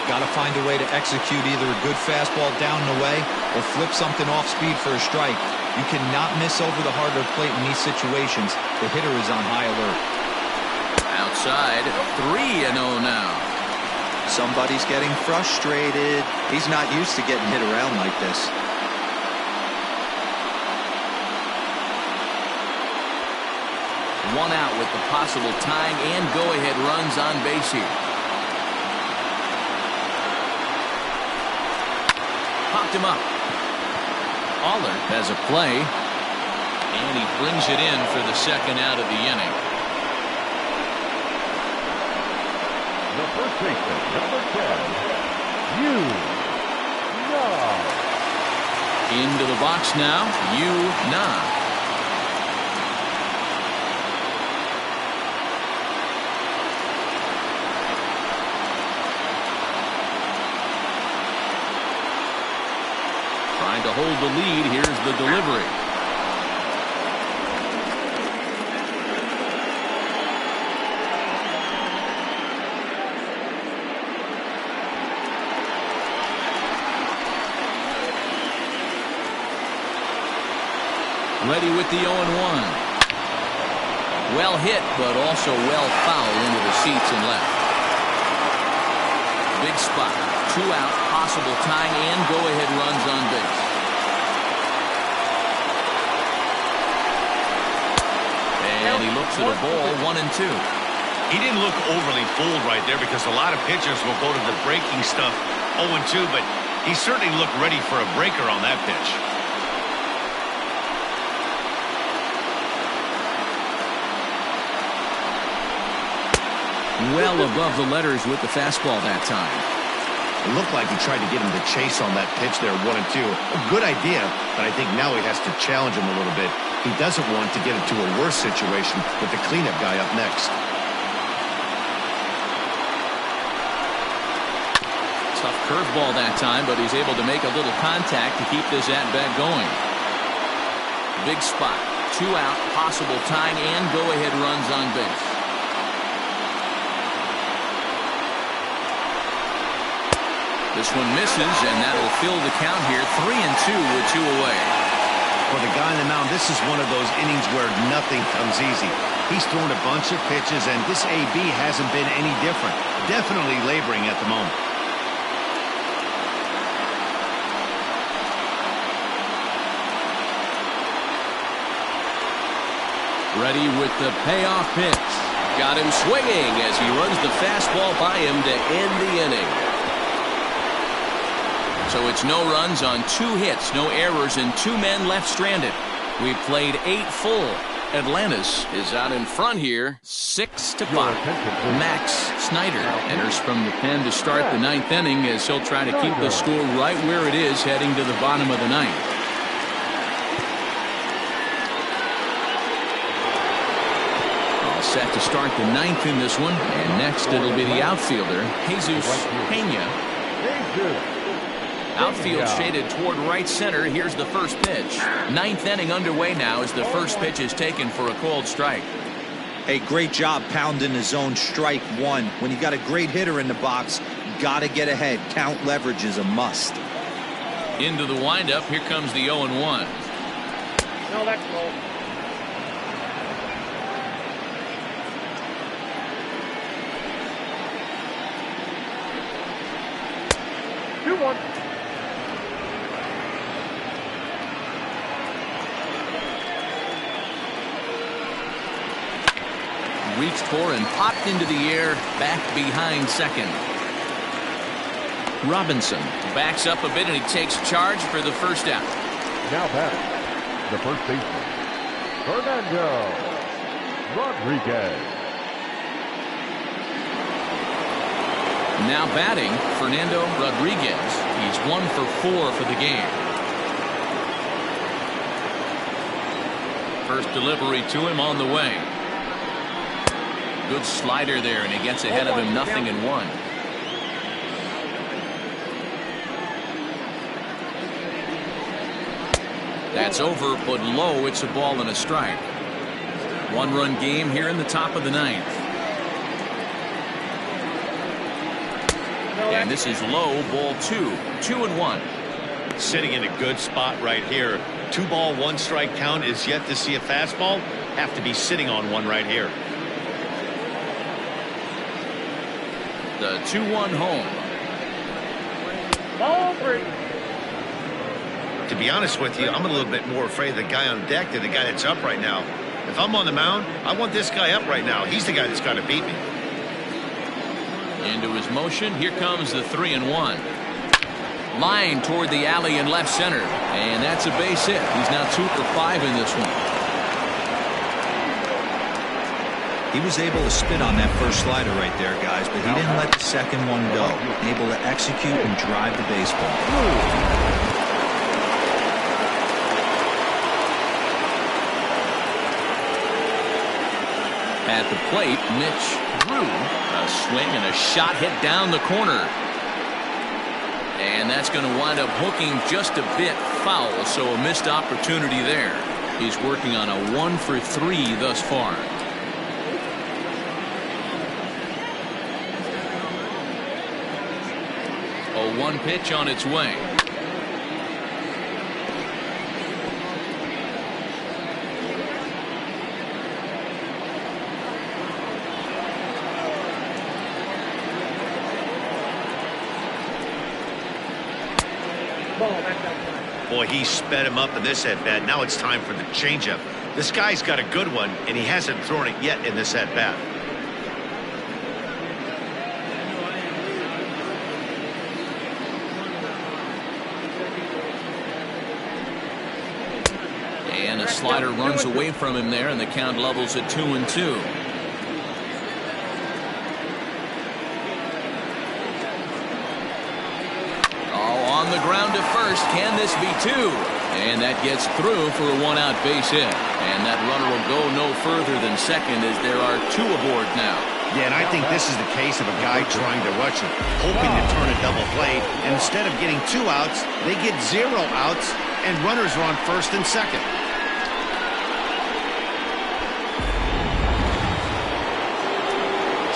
Got to find a way to execute either a good fastball down and away or flip something off speed for a strike. You cannot miss over the harder plate in these situations. The hitter is on high alert. Outside, 3-0 now. Somebody's getting frustrated. He's not used to getting hit around like this. One out with the possible tying and go-ahead runs on base here. Popped him up. Aller has a play, and he brings it in for the second out of the inning. The first baseman, number 10, Yu Na. Into the box now, Yu Na. Trying to hold the lead. Here's the delivery. Ready with the 0-1. Well hit, but also well fouled into the seats and left. Big spot. 2 out, possible tying and go-ahead runs on base. And he looks at a ball, 1-2. He didn't look overly fooled right there because a lot of pitchers will go to the breaking stuff 0-2, but he certainly looked ready for a breaker on that pitch. Well above the letters with the fastball that time. It looked like he tried to get him to chase on that pitch there, 1-2. A good idea, but I think now he has to challenge him a little bit. He doesn't want to get into a worse situation with the cleanup guy up next. Tough curveball that time, but he's able to make a little contact to keep this at-bat going. Big spot. 2 out, possible tying and go-ahead runs on base. This one misses, and that'll fill the count here. 3-2 with 2 away. For the guy on the mound, this is one of those innings where nothing comes easy. He's thrown a bunch of pitches, and this AB hasn't been any different. Definitely laboring at the moment. Ready with the payoff pitch. Got him swinging as he runs the fastball by him to end the inning. So it's no runs on 2 hits, no errors, and 2 men left stranded. We've played 8 full. Atlantis is out in front here, 6-5. Max Snyder enters from the pen to start the 9th inning as he'll try to keep the score right where it is heading to the bottom of the 9th. All set to start the 9th in this one, and next it'll be the outfielder, Jesus Pena. Outfield shaded toward right center. Here's the first pitch. 9th inning underway now as the first pitch is taken for a called strike. Hey, great job pounding the zone strike 1. When you got a great hitter in the box, got to get ahead. Count leverage is a must. Into the windup. Here comes the 0-1. No, that's low. Reached for and popped into the air, back behind second. Robinson backs up a bit and he takes charge for the first out. Now batting, the first baseman, Fernando Rodriguez. Now batting, Fernando Rodriguez. He's 1 for 4 for the game. First delivery to him on the way. Good slider there, and he gets ahead of him, 0-1. That's over, but low. It's a ball and a strike. 1-run game here in the top of the 9th. And this is low, ball 2. 2-1. Sitting in a good spot right here. 2-ball, 1-strike count is yet to see a fastball. Have to be sitting on one right here. The 2-1 home. Ball 3. To be honest with you, I'm a little bit more afraid of the guy on deck than the guy that's up right now. If I'm on the mound, I want this guy up right now. He's the guy that's got to beat me. Into his motion. Here comes the 3-1. Line toward the alley in left center. And that's a base hit. He's now 2 for 5 in this one. He was able to spit on that first slider right there, guys, but he didn't let the second one go. Able to execute and drive the baseball. At the plate, Mitch Drew. A swing and a shot hit down the corner. And that's going to wind up hooking just a bit foul, so a missed opportunity there. He's working on a 1 for 3 thus far. 0-1 pitch on its way. Boy, he sped him up in this at-bat. Now it's time for the changeup. This guy's got a good one, and he hasn't thrown it yet in this at-bat. And a slider runs away from him there, and the count levels at 2-2. On the ground to first. Can this be 2? And that gets through for a 1-out base hit. And that runner will go no further than second as there are 2 aboard now. Yeah, and I think this is the case of a guy trying to rush it, hoping to turn a double play. And instead of getting 2 outs, they get 0 outs, and runners are on first and second.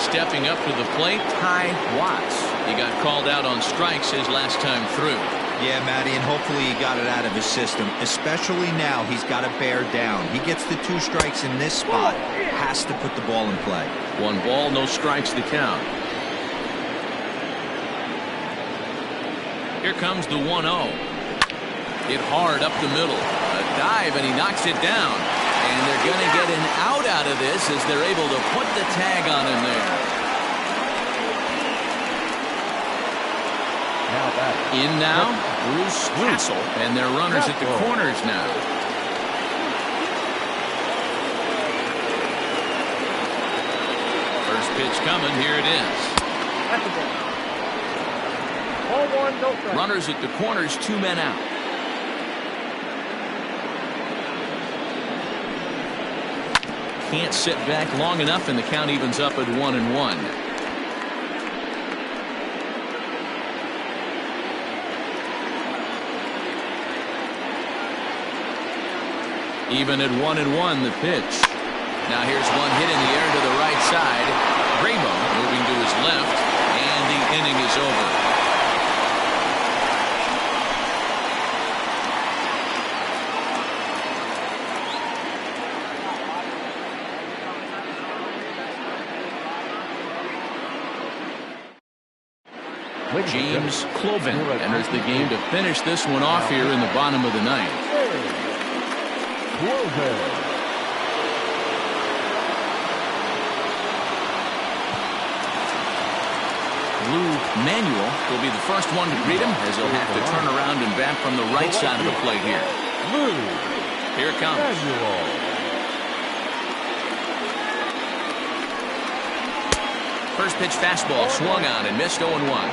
Stepping up to the plate, Ty Watts. He got called out on strikes his last time through. Yeah, Matty, and hopefully he got it out of his system. Especially now, he's got to bear down. He gets the 2 strikes in this spot, has to put the ball in play. 1 ball, no strikes to count. Here comes the 1-0. Hit hard up the middle. A dive, and he knocks it down. And they're going to get an out of this as they're able to put the tag on him there. In now, Bruce Castle, and their runners at the corners now. First pitch coming, here it is. That's the ball. Ball one, no strike. Runners at the corners, 2 men out. Can't sit back long enough, and the count evens up at 1-1. Even at 1-1, the pitch. Now here's one hit in the air to the right side. Grabo moving to his left, and the inning is over. James Cloven enters the game to finish this one off here in the bottom of the ninth. Lou Manuel will be the first one to greet him as he'll have to turn around and bat from the right side of the plate here. Here it comes. First pitch fastball swung on and missed 0-1.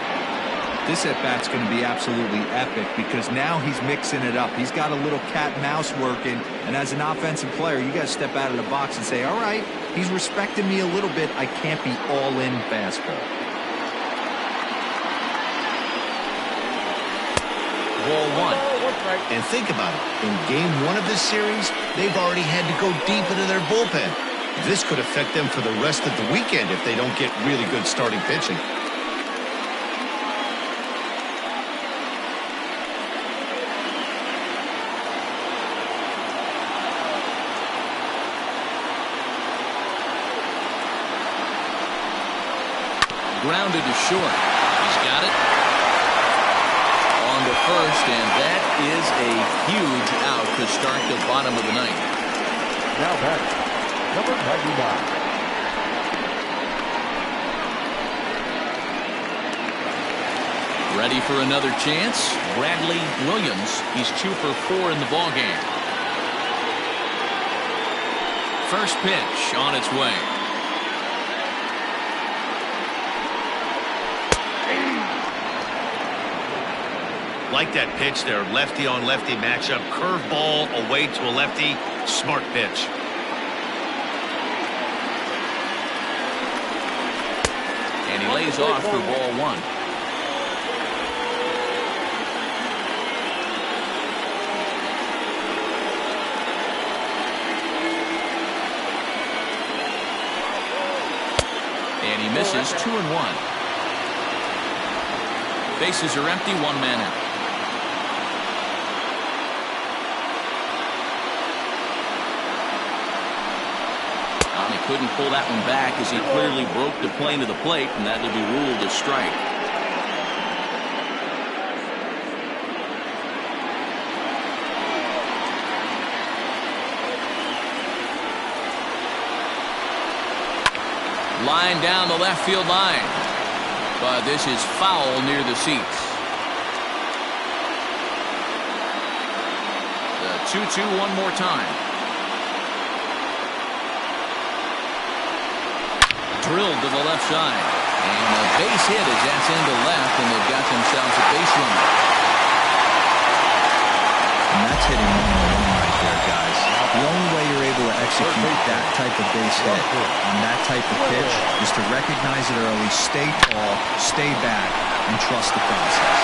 This at-bat's going to be absolutely epic because now he's mixing it up. He's got a little cat and mouse working, and as an offensive player, you got to step out of the box and say, all right, he's respecting me a little bit. I can't be all-in fastball. Ball one. And think about it. In game 1 of this series, they've already had to go deep into their bullpen. This could affect them for the rest of the weekend if they don't get really good starting pitching. Grounded to short. He's got it. On to first, and that is a huge out to start the bottom of the ninth. Now back, number 99. Ready for another chance? Bradley Williams. He's 2 for 4 in the ballgame. First pitch on its way. Like that pitch there, lefty on lefty matchup, curveball away to a lefty, smart pitch. And he lays off for ball one. And he misses 2-1. Bases are empty, 1 man out. He couldn't pull that one back as he clearly broke the plane of the plate, and that will be ruled a strike. Line down the left field line. But this is foul near the seats. The 2-2 one more time. Drilled to the left side. And a base hit as that's into left, and they've got themselves a base runner. And that's hitting 1-on-1 right there, guys. The only way you're able to execute that type of base hit on that type of pitch is to recognize it early, stay tall, stay back, and trust the process.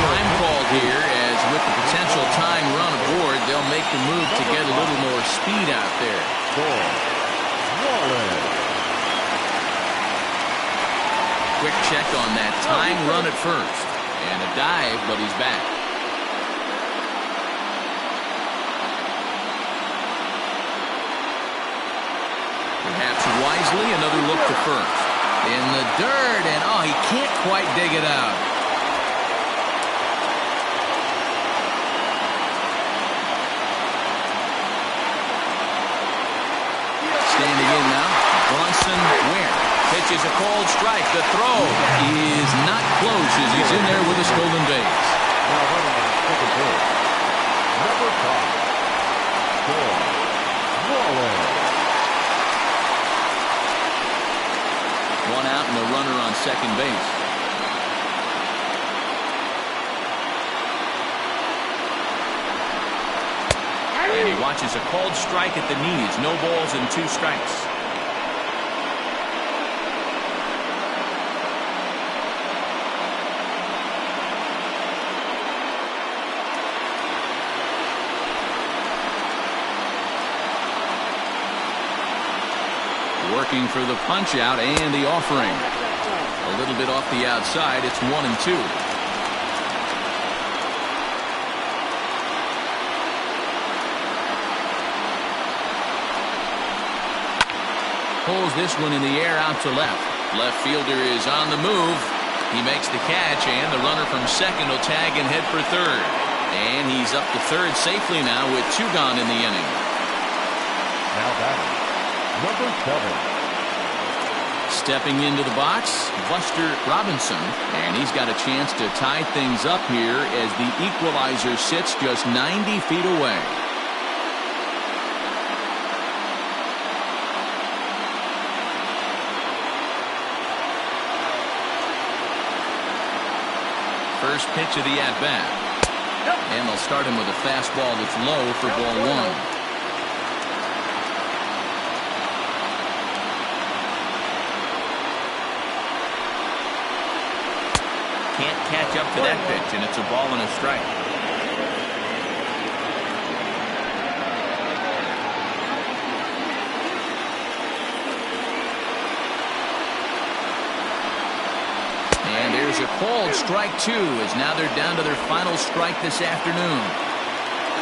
Time called here, as with the potential tying run aboard, they'll make the move to get a little more speed out there. Quick check on that tying run at first. And a dive, but he's back. Perhaps wisely, another look to first. In the dirt, and oh, he can't quite dig it out. Standing in now, Bronson Ware. Pitches a cold strike. The throw is not close as he's in there with a stolen base. Now running on second base, number 5, George Wallace. One out and a runner on second base. And he watches a called strike at the knees. No balls and 2 strikes. Working for the punch out and the offering. A little bit off the outside. It's 1-2. Pulls this one in the air out to left. Left fielder is on the move. He makes the catch, and the runner from second will tag and head for third. And he's up to third safely now with 2 gone in the inning. Now batting, number 7. Stepping into the box, Buster Robinson, and he's got a chance to tie things up here as the equalizer sits just 90 feet away. First pitch of the at-bat. And they'll start him with a fastball that's low for ball 1. Can't catch up to that pitch, and it's a ball and a strike. And there's a called strike 2 as now they're down to their final strike this afternoon.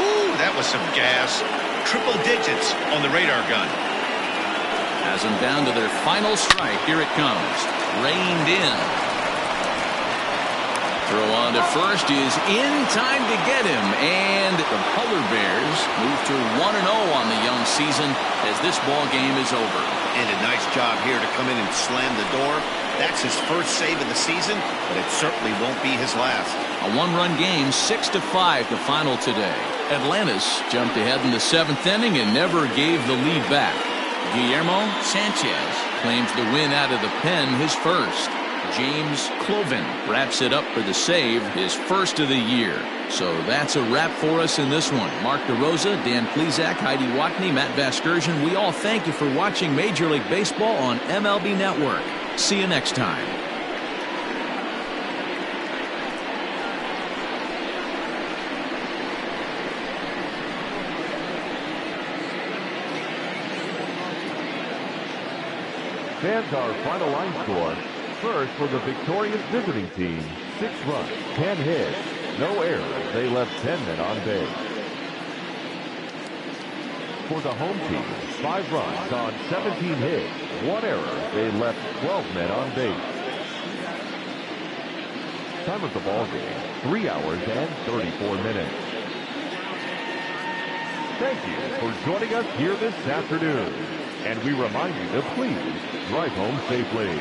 Ooh, that was some gas. Triple digits on the radar gun. Has them down to their final strike. Here it comes. Reined in. Throw on to first is in time to get him, and the Polar Bears move to 1-0 on the young season as this ball game is over. And a nice job here to come in and slam the door. That's his first save of the season, but it certainly won't be his last. A 1-run game, 6-5 the final today. Atlantis jumped ahead in the 7th inning and never gave the lead back. Guillermo Sanchez claims the win out of the pen, his first. James Cloven wraps it up for the save, his first of the year. So that's a wrap for us in this one. Mark DeRosa, Dan Plesac, Heidi Watney, Matt Vasgersian, we all thank you for watching Major League Baseball on MLB Network. See you next time. Fans, our final line score. First for the victorious visiting team, 6 runs, 10 hits, no errors. They left 10 men on base. For the home team, 5 runs on 17 hits, 1 error. They left 12 men on base. Time of the ball game, 3 hours and 34 minutes. Thank you for joining us here this afternoon. And we remind you to please drive home safely.